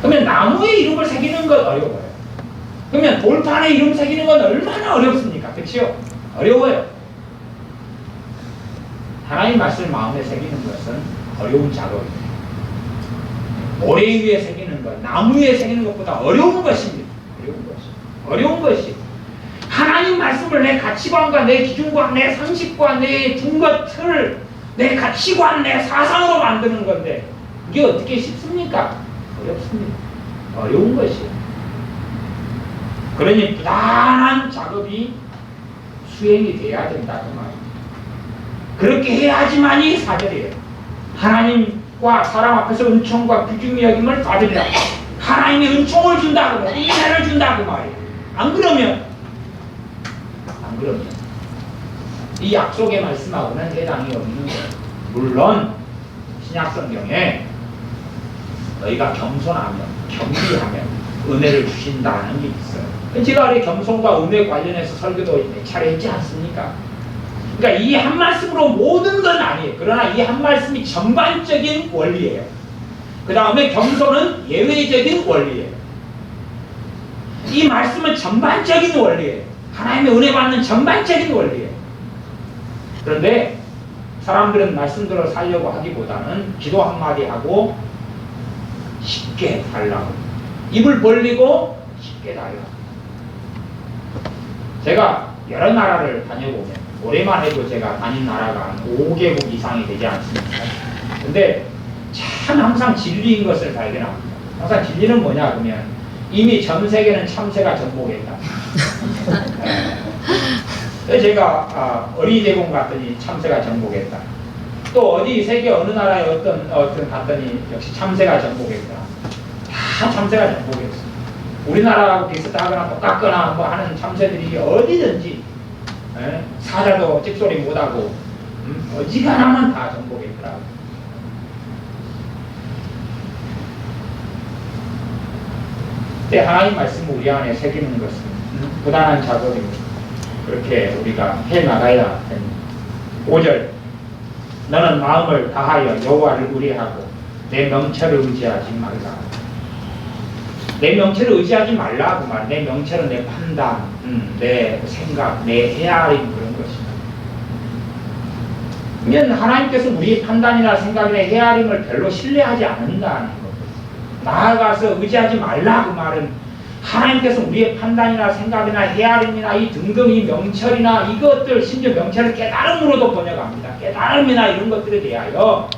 그러면 나무에 이름을 새기는 건 어려워요. 그러면 돌판에 이름 새기는 건 얼마나 어렵습니까? 그렇죠? 어려워요. 하나님 말씀을 마음에 새기는 것은 어려운 작업입니다. 모래 위에 새기는 것, 나무 위에 새기는 것보다 어려운 것입니다. 어려운 것이. 하나님 말씀을 내 가치관과 내 기준과 내 상식과 내 준것을 내 가치관, 내 사상으로 만드는 건데 이게 어떻게 쉽습니까? 어렵습니다. 어려운 것이에요. 그러니 부단한 작업이 수행이 돼야 된다 그 말입니다. 그렇게 해야지만이 사절이에요. 하나님과 사람 앞에서 은총과 귀중히 여김을 받으리라. 하나님이 은총을 준다 그 말이에요. 은혜를 준다 그 말이에요. 안 그러면 이 약속의 말씀하고는 해당이 없는 거예요. 물론 신약성경에 너희가 겸손하면 겸비하면 은혜를 주신다는 게 있어요. 제가 우리 겸손과 은혜 관련해서 설교도 몇 차례 했지 않습니까? 그러니까 이 한 말씀으로 모든 건 아니에요. 그러나 이 한 말씀이 전반적인 원리예요. 그 다음에 겸손은 예외적인 원리예요. 이 말씀은 전반적인 원리예요. 하나님의 은혜 받는 전반적인 원리예요. 그런데 사람들은 말씀대로 살려고 하기보다는 기도 한마디 하고 쉽게 달라고, 입을 벌리고 쉽게 달라고. 제가 여러 나라를 다녀보면 올해만 해도 제가 다닌 나라가 한 5개국 이상이 되지 않습니까? 근데 참 항상 진리인 것을 발견합니다. 항상 진리는 뭐냐 그러면 이미 전 세계는 참새가 정복했다. 제가 어린이대공 갔더니 참새가 정복했다. 또 어디 세계 어느 나라에 어떤 갔더니 역시 참새가 정복했다. 다 참새가 정복했어. 우리나라하고 비슷하거나 똑같거나 뭐 하는 참새들이 어디든지 사자도 찍소리 못하고 어지간하면 다 정복했더라고. 근데 하나님 말씀을 우리 안에 새기는 것은 부단한 작업입니다. 그렇게 우리가 해나가야 됩니다. 5절 너는 마음을 다하여 여호와를 의뢰하고 내 명철을 의지하지 말라. 내 명철을 의지하지 말라 그 말. 내 명철은 내 판단, 내 생각, 내 헤아림 그런 것이다. 그러면 하나님께서 우리의 판단이나 생각이나 헤아림을 별로 신뢰하지 않는다는 것. 나아가서 의지하지 말라 그 말은 하나님께서 우리의 판단이나 생각이나 헤아림이나 이 등등 이 명철이나 이것들 심지어 명철을 깨달음으로도 번역합니다. 깨달음이나 이런 것들에 대하여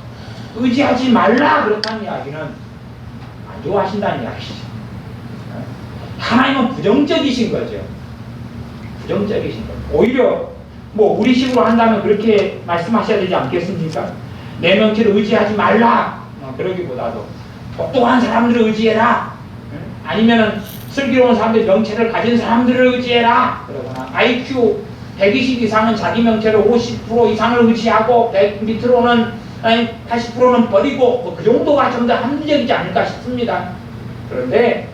의지하지 말라 그렇다는 이야기는 안 좋아하신다는 이야기죠. 하나님은 부정적이신 거죠. 부정적이신 거죠. 오히려 뭐 우리식으로 한다면 그렇게 말씀하셔야 되지 않겠습니까? 내 명철을 의지하지 말라 그러기보다도 똑똑한 사람들을 의지해라. 아니면은 슬기로운 사람들 명체를 가진 사람들을 의지해라. 그러거나 IQ 120 이상은 자기 명체를 50% 이상을 의지하고 100 밑으로는 80%는 버리고 뭐 그 정도가 좀 더 합리적이지 않을까 싶습니다. 그런데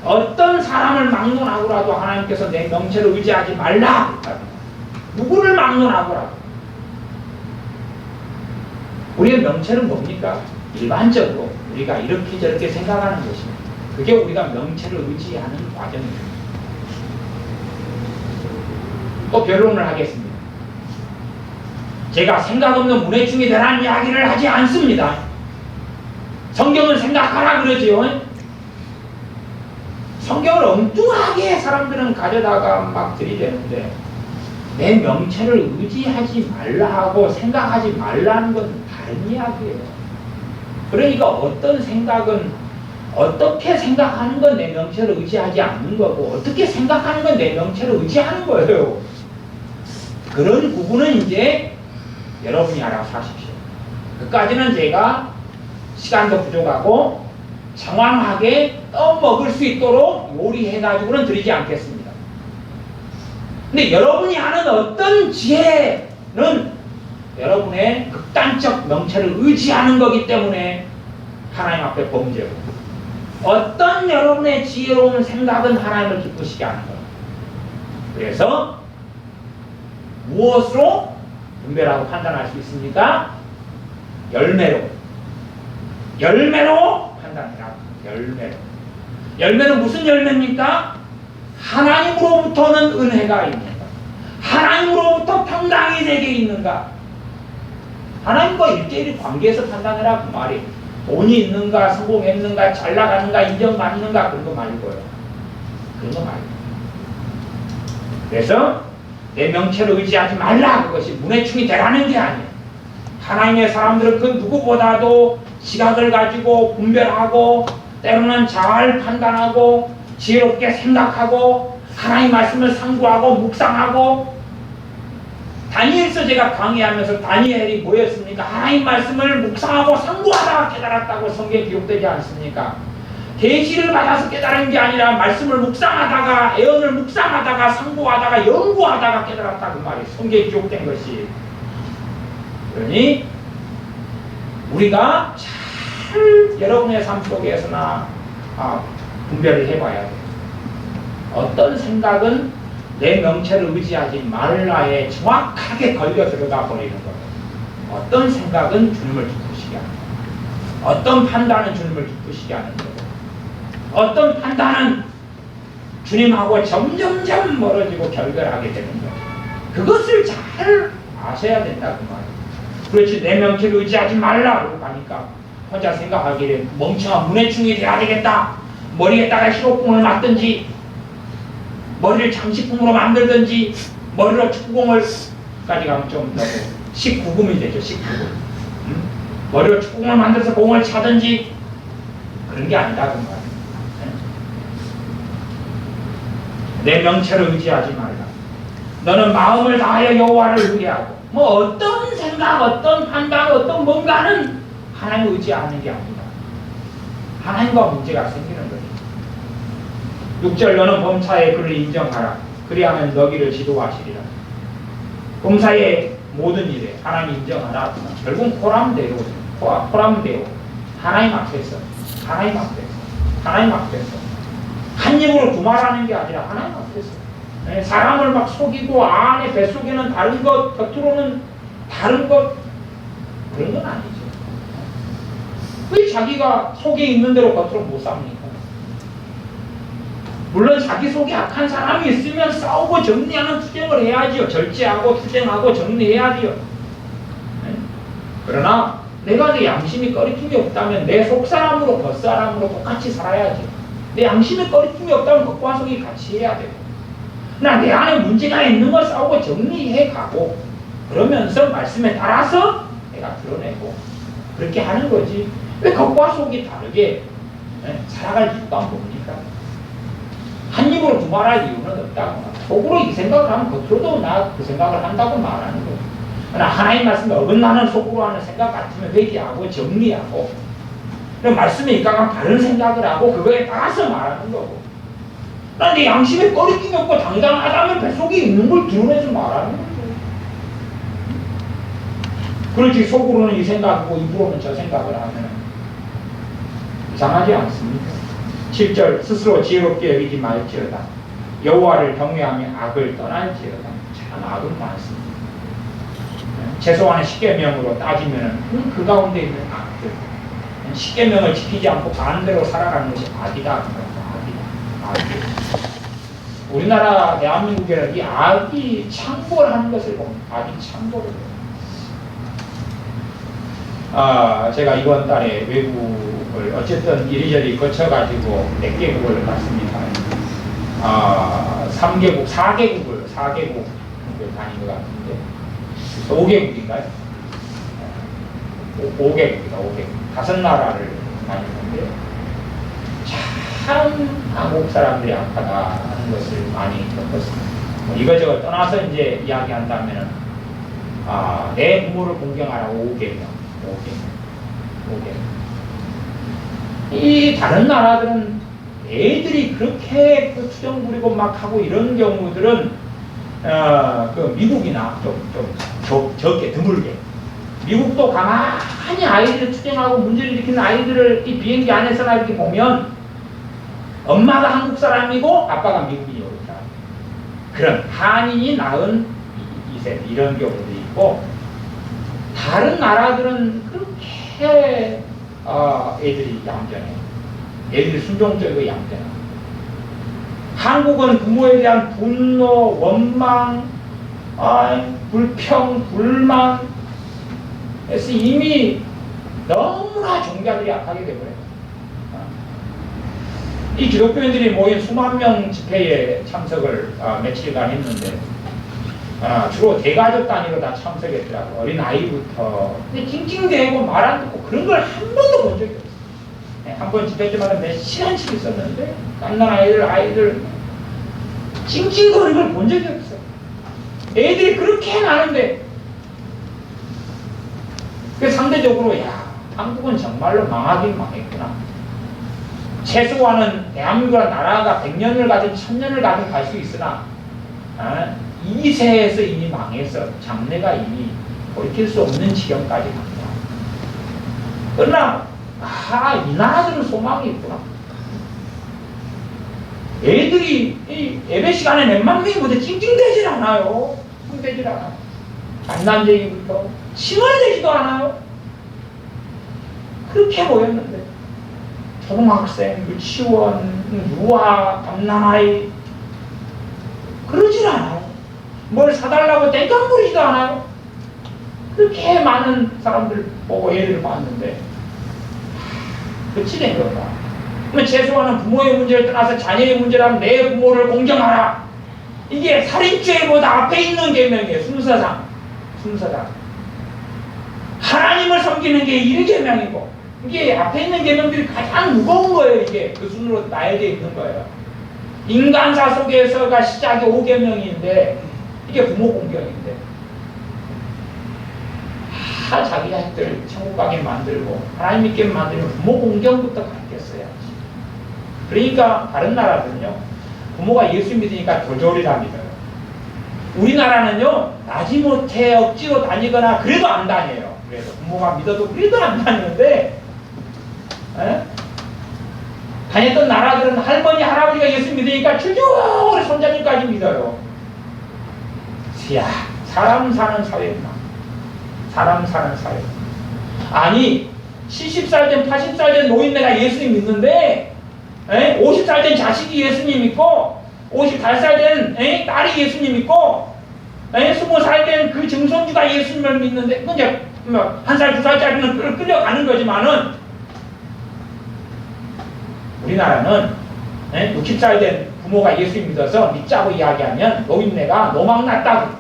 어떤 사람을 막론하고라도 하나님께서 내 명체를 의지하지 말라. 누구를 막론하고라도 우리의 명체는 뭡니까? 일반적으로 우리가 이렇게 저렇게 생각하는 것입니다. 그게 우리가 명체를 의지하는 과정입니다. 또 변론을 하겠습니다. 제가 생각 없는 문해충이 되라는 이야기를 하지 않습니다. 성경은 생각하라 그러지요. 성경을 엉뚱하게 사람들은 가져다가 막 들이대는데 내 명체를 의지하지 말라 하고 생각하지 말라는 건 다른 이야기예요. 그러니까 어떤 생각은 어떻게 생각하는 건 내 명체를 의지하지 않는 거고 어떻게 생각하는 건 내 명체를 의지하는 거예요. 그런 구분은 이제 여러분이 알아서 하십시오. 그까지는 제가 시간도 부족하고 장황하게 떠먹을 수 있도록 요리해가지고는 드리지 않겠습니다. 근데 여러분이 하는 어떤 지혜는 여러분의 극단적 명체를 의지하는 거기 때문에 하나님 앞에 범죄고 어떤 여러분의 지혜로운 생각은 하나님을 기쁘시게 하는 거예요. 그래서 무엇으로 분별하고 판단할 수 있습니까? 열매로 판단해라. 열매는 무슨 열매입니까? 하나님으로부터는 은혜가 있는가? 하나님으로부터 평강이 내게 있는가? 하나님과 일대일의 관계에서 판단해라 그 말이. 돈이 있는가, 성공했는가, 잘 나가는가, 인정받는가 그런 거 말고요. 그런 거 말고. 그래서 내 명체를 의지하지 말라. 그것이 문해충이 되라는 게 아니에요. 하나님의 사람들은 그 누구보다도 시각을 가지고 분별하고 때로는 잘 판단하고 지혜롭게 생각하고 하나님 말씀을 상고하고 묵상하고 다니엘서 제가 강의하면서 다니엘이 뭐였습니까? 하나님 말씀을 묵상하고 상고하다가 깨달았다고 성경에 기록되지 않습니까? 계시를 받아서 깨달은 게 아니라 말씀을 묵상하다가 애언을 묵상하다가 상고하다가 연구하다가 깨달았다 그 말이 성경에 기록된 것이. 그러니 우리가 잘 여러분의 삶 속에서나 분별을 해봐야 돼요. 어떤 생각은 내 명체를 의지하지 말라에 정확하게 걸려 들어가 버리는 거예요. 어떤 생각은 주님을 기쁘시게 하는 거예요. 어떤 판단은 주님을 기쁘시게 하는 거예요. 어떤 판단은 주님하고 점점점 멀어지고 결별하게 되는 거예요. 그것을 잘 아셔야 된다 그 말이에요. 그렇지 내 명체를 의지하지 말라고 하니까 혼자 생각하기에 멍청한 문해충이 돼야 되겠다. 머리에다가 히로뽕을 맞든지 머리를 장식품으로 만들든지 머리로 축구공을까지 가면 좀 너무 19금이 되죠. 19금. 머리로 축구공을 만들어서 공을 차든지 그런 게 아니다 그 말이에요. 내 명체를 의지하지 말라. 너는 마음을 다하여 여호와를 의뢰하고 뭐 어떤 생각, 어떤 판단, 어떤 뭔가는 하나님을 의지하는 게 아니다. 하나님과 문제가 생기는 거죠. 6절 너는 범사에 그를 인정하라. 그리하면 너희를 지도하시리라. 범사의 모든 일에 하나님 인정하라. 결국 코람데오 하나님 앞에서 한 입으로 두말하는 게 아니라 하나님 앞에서 사람을 막 속이고 안에 뱃속에는 다른 것 겉으로는 다른 것 그런 건 아니죠. 왜 자기가 속에 있는 대로 겉으로 못 삽니까? 물론 자기 속에 악한 사람이 있으면 싸우고 정리하는 투쟁을 해야지요. 절제하고 투쟁하고 정리해야지요. 그러나 내가 내 양심이 꺼리낌이 없다면 내 속사람으로 겉사람으로 똑같이 살아야죠. 내 양심에 꺼리낌이 없다면 겉과 속이 같이 해야 되고 나 내 안에 문제가 있는 걸 싸우고 정리해가고 그러면서 말씀에 따라서 내가 드러내고 그렇게 하는 거지. 왜 겉과 속이 다르게 살아갈 이유가 뭡니까? 한 입으로 두말할 이유는 없다고. 속으로 이 생각을 하면 겉으로도 나 그 생각을 한다고 말하는 거예요. 그러나 하나님 말씀에 어긋나는 속으로 하는 생각 같으면 회개하고 정리하고 말씀에 입각한 다른 생각을 하고 그거에 따라서 말하는 거고 난 내 양심에 꺼리낌이 없고 당당하다면 뱃속에 있는 걸 드러내지 말라는 거죠. 그렇지 속으로는 이 생각이고 입으로는 저 생각을 하면 이상하지 않습니까? 7절 스스로 지혜롭게 여기지 말지어다. 여호와를 경외하며 악을 떠날지어다. 참 악은 많습니다. 최소한의 십계명으로 따지면 그 가운데 있는 악들, 십계명을 지키지 않고 반대로 살아가는 것이 악이다. 악이다. 우리나라 대한민국에는 이 악이 창궐하는 것을 봅니다. 악이 창궐을 해요. 제가 이번 달에 외국을 어쨌든 이리저리 거쳐가지고 4개국을 갔습니다. 3개국, 4개국을 다닌 것 같은데 5개국인가요? 5개국이다. 5개국. 5나라를 다녔는데 참 한국 사람들이 악하다 하는 것을 많이 겪었습니다. 이거저거 떠나서 이제 이야기한다면은 내 부모를 공경하라 5개명. 이 다른 나라들은 애들이 그렇게 그 투정 부리고 막 하고 이런 경우들은 그 미국이나 좀 적게 드물게 미국도 가만히 아이들을 투정하고 문제를 일으키는 아이들을 이 비행기 안에서나 이렇게 보면 엄마가 한국 사람이고 아빠가 미국인이 오르다 그런 한인이 낳은 2세 이런 경우도 있고 다른 나라들은 그렇게 애들이 얌전해. 애들이 순종적이고 얌전해. 한국은 부모에 대한 분노, 원망, 불평, 불만 에서 이미 너무나 종자들이 악하게 되버려요. 이 기독교인들이 모인 수만 명 집회에 참석을 며칠간 했는데 주로 대가족 단위로 다 참석했더라고. 어린 아이부터. 근데 찡찡대고 말 안 듣고 그런 걸 한 번도 본 적이 없어요. 한 번 집회 때마다 몇 시간씩 있었는데 갓난 아이들 찡찡거리는 걸 본 적이 없어요. 애들이 그렇게 많은데 그 상대적으로 한국은 정말로 망하긴 망했구나. 최소한은 대한민국이라는 나라가 100년을 가든 1000년을 가든 갈 수 있으나 2세에서 이미 망해서 장래가 이미 돌이킬 수 없는 지경까지 간다. 그러나 이 나라들은 소망이 있구나. 애들이 이 예배 시간에 몇만 명이보다 찡찡대질 않아요. 찡찡대질 않아요. 만난쟁이부터 칭얼대지도 않아요. 그렇게 모였는데 초등학생, 유치원, 유아, 갓난아이 그러질 않아요. 뭘 사달라고 땡깡 부리지도 않아요. 그렇게 많은 사람들 보고 애들을 봤는데 그치 된 건가? 그러면 최소한은 부모의 문제를 떠나서 자녀의 문제라면 내 부모를 공경하라. 이게 살인죄보다 앞에 있는 계명이에요. 순서상 하나님을 섬기는 게 1계명이고 이게 앞에 있는 계명들이 가장 무거운 거예요. 이게 그 순으로 나열되어 있는 거예요. 인간사 속에서가 시작이 5계명인데 이게 부모 공경인데 자기 자식들 천국 가게 만들고 하나님 믿게 만들면 부모 공경부터 가르쳤어야지. 그러니까 다른 나라들은요 부모가 예수 믿으니까 조절이라 믿어요. 우리나라는요 마지못해 억지로 다니거나 그래도 안 다녀요. 그래도 부모가 믿어도 그래도 안 다니는데 다녔던 나라들은 할머니 할아버지가 예수 믿으니까 줄줄이 손자님까지 믿어요. 사람 사는 사회구나. 사람 사는 사회. 아니 70살 된 80살 된 노인네가 예수님 믿는데 50살 된 자식이 예수님 믿고 58살 된 딸이 예수님 믿고 20살 된 그 증손주가 예수님을 믿는데 그냥 한 살, 2살짜리는 끌려가는 거지만은 우리나라는 60살 된 부모가 예수 믿어서 믿자고 이야기하면 노인네가 노망 났다고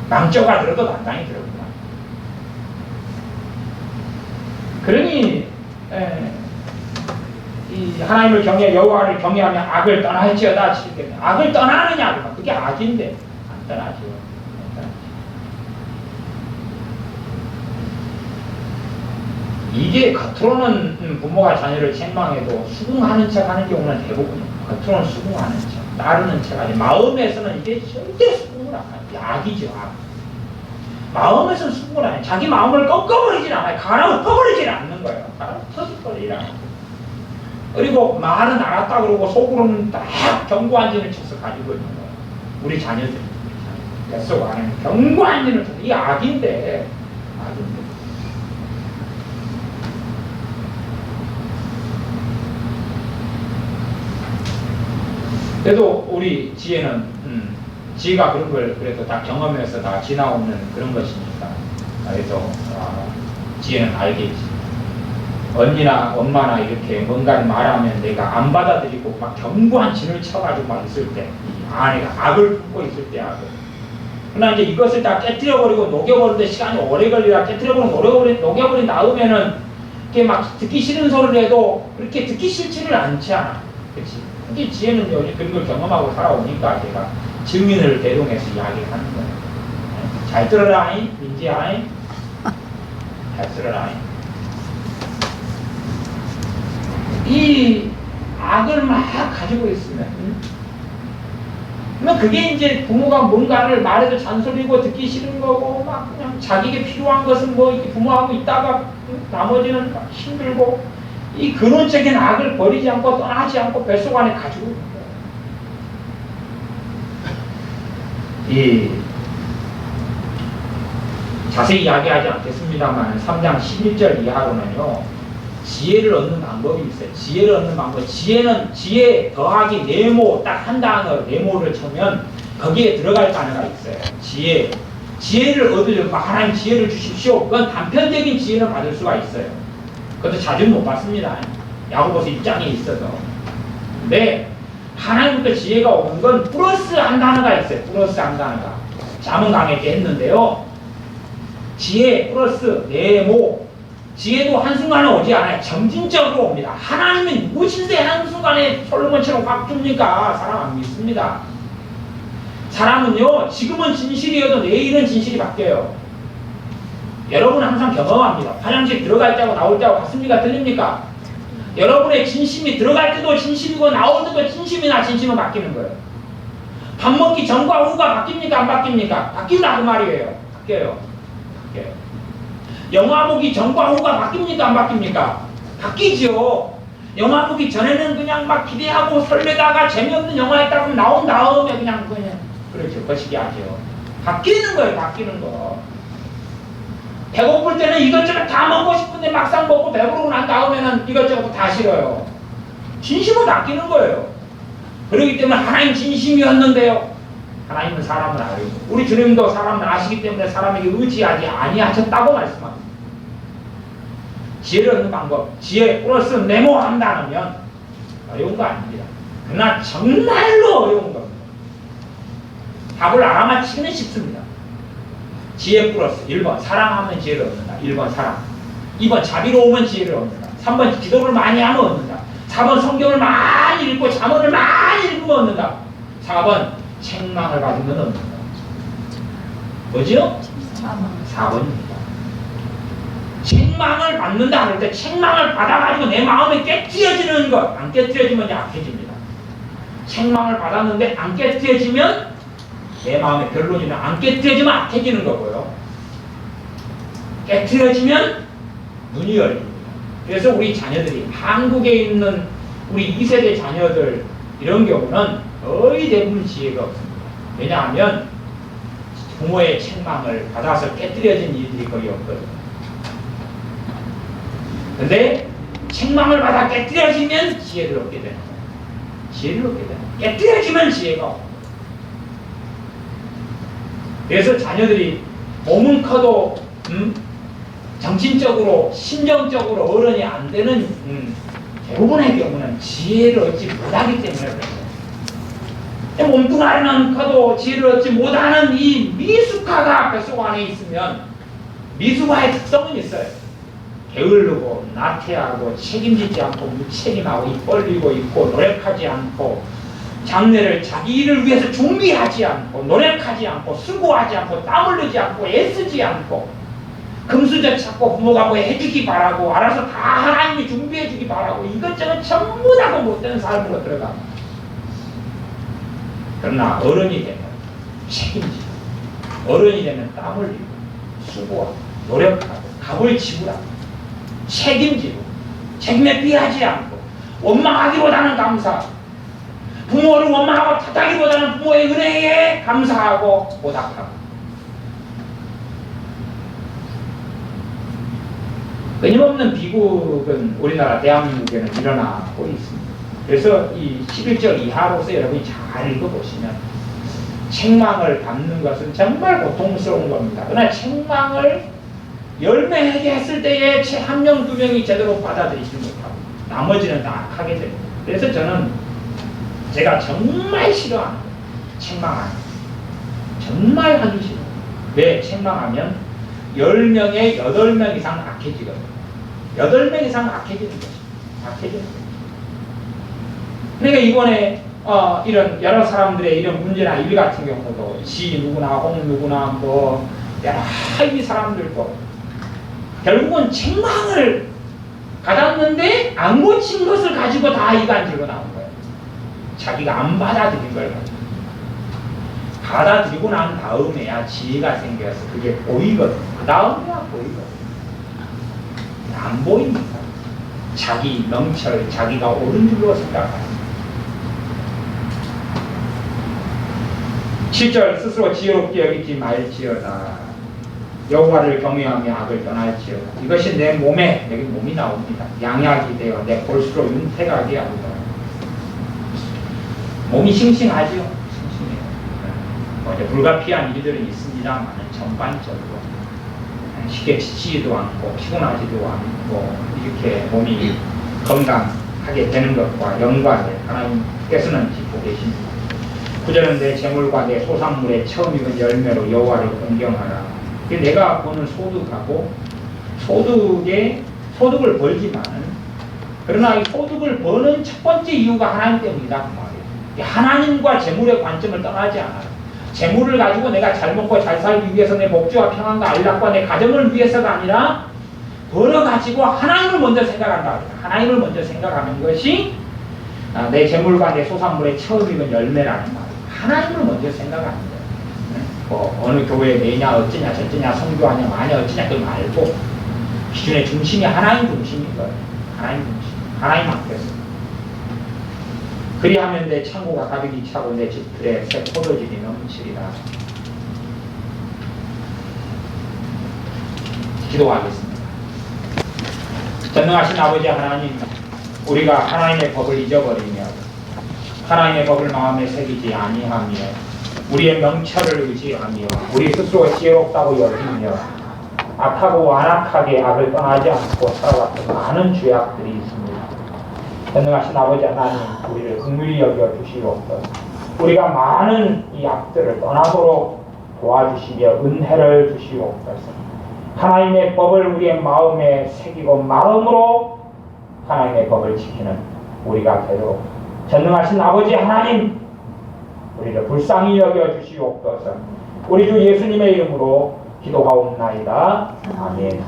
망조가 들어도 단단히 들었구나. 그러니 이 하나님을 경외 여호와를 경외하며 악을 떠날지어다. 악을 떠나느냐 그게 악인데 안 떠나죠. 이게 겉으로는 부모가 자녀를 책망해도 수긍하는 척 하는 경우는 대부분이에요. 겉으로는 수긍하는 척, 따르는 척 하지. 마음에서는 이게 절대 수긍을 안 해요. 악이죠, 악. 마음에서는 수긍을 안 해요. 자기 마음을 꺾어버리질 않아요. 가라고 꺾어버리질 않는 거예요. 가라고 터져버리라. 그리고 말은 알았다 그러고 속으로는 딱 경고한 진을 쳐서 가지고 있는 거예요. 우리 자녀들. 뱃속 안에는 경고한 진을 쳐서. 이게 악인데. 악인데. 그래도 우리 지혜는 지혜가 그런 걸 그래도 다 경험해서 다 지나오는 그런 것이니까 그래서 지혜는 알겠지. 언니나 엄마나 이렇게 뭔가를 말하면 내가 안 받아들이고 막 견고한 진을 쳐가지고 막 있을 때 아내가 악을 품고 있을 때 악을. 그러나 이제 이것을 다 깨뜨려버리고 녹여버리는데 시간이 오래 걸리라 깨뜨려버리고 녹여버린 다음에는 이렇게 막 듣기 싫은 소리를 해도 그렇게 듣기 싫지를 않지 않아. 그렇지? 특히 지혜는 요즘 그런 걸 경험하고 살아오니까 제가 증인을 대동해서 이야기를 하는 거예요. 잘 들어라잉, 민지야잉. 잘 들어라잉. 이 악을 막 가지고 있으면, 그러면 그게 이제 부모가 뭔가를 말해도 잔소리고 듣기 싫은 거고, 막 그냥 자기에게 필요한 것은 뭐 이렇게 부모하고 있다가 나머지는 막 힘들고, 이 근원적인 악을 버리지 않고 떠나지 않고 뱃속 안에 가지고 있는 거예요. 자세히 이야기하지 않겠습니다만 3장 11절 이하로는요. 지혜를 얻는 방법이 있어요. 지혜를 얻는 방법. 지혜는 지혜 더하기 네모 딱 한 단어 네모를 쳐면 거기에 들어갈 단어가 있어요. 지혜. 지혜를 얻으려면 하나님 지혜를 주십시오. 그건 단편적인 지혜를 받을 수가 있어요. 그것도 자주는 못 받습니다. 야고보서 입장에 있어서. 근데 하나님부터 지혜가 오는 건 플러스 한 단어가 있어요. 플러스 한 단어가. 잠언 강의 때 했는데요. 지혜 플러스 네모. 지혜도 한순간에 오지 않아요. 점진적으로 옵니다. 하나님은 무신세 한순간에 솔로몬처럼 확 줍니까? 사람 안 믿습니다. 사람은요, 지금은 진실이어도 내일은 진실이 바뀌어요. 여러분은 항상 경험합니다. 화장실 들어갈 때하고 나올 때하고 같습니까? 틀립니까? 여러분의 진심이 들어갈 때도 진심이고 나올 때도 진심이나 진심은 바뀌는 거예요. 밥 먹기 전과 후가 바뀝니까? 안 바뀝니까? 바뀐다 그 말이에요. 바뀌어요. 바뀌어요. 영화 보기 전과 후가 바뀝니까? 안 바뀝니까? 바뀌죠. 영화 보기 전에는 그냥 막 기대하고 설레다가 재미없는 영화였다고 나온 다음에 그냥 그렇죠. 거시기 하죠. 바뀌는 거예요. 바뀌는 거. 배고플 때는 이것저것 다 먹고 싶은데 막상 먹고 배부르고 난 다음에는 이것저것 다 싫어요. 진심은 바뀌는 거예요. 그렇기 때문에 하나님 진심이었는데요. 하나님은 사람을 알고 우리 주님도 사람을 아시기 때문에 사람에게 의지하지 아니하셨다고 말씀합니다. 지혜를 얻는 방법, 지혜 플러스 네모한다면 어려운 거 아닙니다. 그러나 정말로 어려운 겁니다. 답을 알아맞히기는 쉽습니다. 지혜 플러스 1번 사랑하면 지혜를 얻는다. 1번 사랑. 2번 자비로우면 지혜를 얻는다. 3번 기도를 많이 하면 얻는다. 4번 성경을 많이 읽고 잠언을 많이 읽으면 얻는다. 4번 책망을 받으면 얻는다. 뭐죠? 4번입니다. 책망을 받는다 할 때 책망을 받아가지고 내 마음에 깨트려지는 것. 안 깨트려지면 약해집니다. 책망을 받았는데 안 깨트려지면 내 마음의 결론이나 안 깨트려지면 악해지는 거고요. 깨트려지면 눈이 열립니다. 그래서 우리 자녀들이 한국에 있는 우리 2세대 자녀들 이런 경우는 거의 대부분 지혜가 없습니다. 왜냐하면 부모의 책망을 받아서 깨트려진 일들이 거의 없거든요. 근데 책망을 받아 깨트려지면 지혜를 얻게 되는 거예요. 지혜를 얻게 되는 거예요. 깨트려지면 지혜가 없고. 그래서 자녀들이 몸은 커도 정신적으로 심정적으로 어른이 안 되는 대부분의 경우는 지혜를 얻지 못하기 때문에 그래요. 몸뚱아리는 커도 지혜를 얻지 못하는 이 미숙아가 뱃속 안에 있으면 미숙아의 특성은 있어요. 게으르고 나태하고 책임지지 않고 무책임하고 입 벌리고 있고 노력하지 않고 장래를 자기 일을 위해서 준비하지 않고 노력하지 않고 수고하지 않고 땀 흘리지 않고 애쓰지 않고 금수저 찾고 부모가 뭐 해주기 바라고 알아서 다 하나님이 준비해주기 바라고 이것저것 전부 다 못되는 삶으로 들어가. 그러나 어른이 되면 책임지고 어른이 되면 땀 흘리고 수고하고 노력하고 값을 지불하고 책임지고 책임에 비하지 않고 원망하기보다는 감사, 부모를 원망하고 탓하기보다는 부모의 은혜에 감사하고 보답하고. 끊임없는 비극은 우리나라 대한민국에는 일어나고 있습니다. 그래서 이 11절 이하로서 여러분이 잘 읽어보시면 책망을 받는 것은 정말 고통스러운 겁니다. 그러나 책망을 열매하게 했을 때에 채 한 명, 두 명이 제대로 받아들이지 못하고 나머지는 다 하게 됩니다. 그래서 저는 제가 정말 싫어하는 거예요. 책망하는 거. 정말 하기 싫어요. 왜? 책망하면 10명에 8명 이상 악해지거든요. 8명 이상 악해지는 거죠. 악해지는 거죠. 그러니까 이번에 이런 여러 사람들의 이런 문제나 일 같은 경우도 지 누구나 홍 누구나 뭐 여러 이 사람들도 결국은 책망을 받았는데 안 고친 것을 가지고 다 이간질고 나온 거예요. 자기가 안 받아들인 걸 가지고. 받아들이고 난 다음에야 지혜가 생겨서 그게 보이거든. 그 다음에야 보이거든. 안 보입니다. 자기 명철, 자기가 옳은 줄로 생각합니다. 7절 스스로 지혜롭게 여기지 말지어다. 여호와를 경외하며 악을 떠날지어다. 이것이 내 몸에, 여기 몸이 나옵니다. 양약이 되어 내 볼수록 윤택하게 하리라. 몸이 싱싱하죠. 싱싱해요. 이제 불가피한 일들은 있습니다만 전반적으로 쉽게 지치지도 않고 피곤하지도 않고 이렇게 몸이 건강하게 되는 것과 연관을 하나님께서는 짚고 계십니다. 9절은 내 재물과 내 소산물의 처음 익은 열매로 여호와를 공경하라. 내가 버는 소득하고 소득을 벌지만은 그러나 이 소득을 버는 첫 번째 이유가 하나님 때문이다 그 말이에요. 하나님과 재물의 관점을 떠나지 않아요. 재물을 가지고 내가 잘 먹고 잘 살기 위해서 내 목주와 평안과 안락과 내 가정을 위해서가 아니라 벌어가지고 하나님을 먼저 생각한다. 하나님을 먼저 생각하는 것이 내 재물과 내 소산물의 처음 익은 열매라는 말이에요. 하나님을 먼저 생각하는 거예요. 뭐 어느 교회에 매냐 어쩌냐 저쩌냐 성교하냐 마냐 어쩌냐 그거 말고 기준의 중심이 하나님 중심인 거예요. 하나님 중심. 하나님 앞에서. 그리하면 내 창고가 가득히 차고 내 집들에 새 포도즙이 넘치리라. 기도하겠습니다. 전능하신 아버지 하나님, 우리가 하나님의 법을 잊어버리며 하나님의 법을 마음에 새기지 아니하며 우리의 명철을 의지하며 우리 스스로 지혜롭다고 여기며 악하고 완악하게 악을 떠나지 않고 살아왔던 많은 죄악들이 있습니다. 전능하신 아버지 하나님, 우리를 긍휼히 여겨 주시옵소서. 우리가 많은 이 악들을 떠나도록 도와주시며 은혜를 주시옵소서. 하나님의 법을 우리의 마음에 새기고 마음으로 하나님의 법을 지키는 우리가 되도록 전능하신 아버지 하나님, 우리를 불쌍히 여겨 주시옵소서. 우리 주 예수님의 이름으로 기도하옵나이다. 아멘.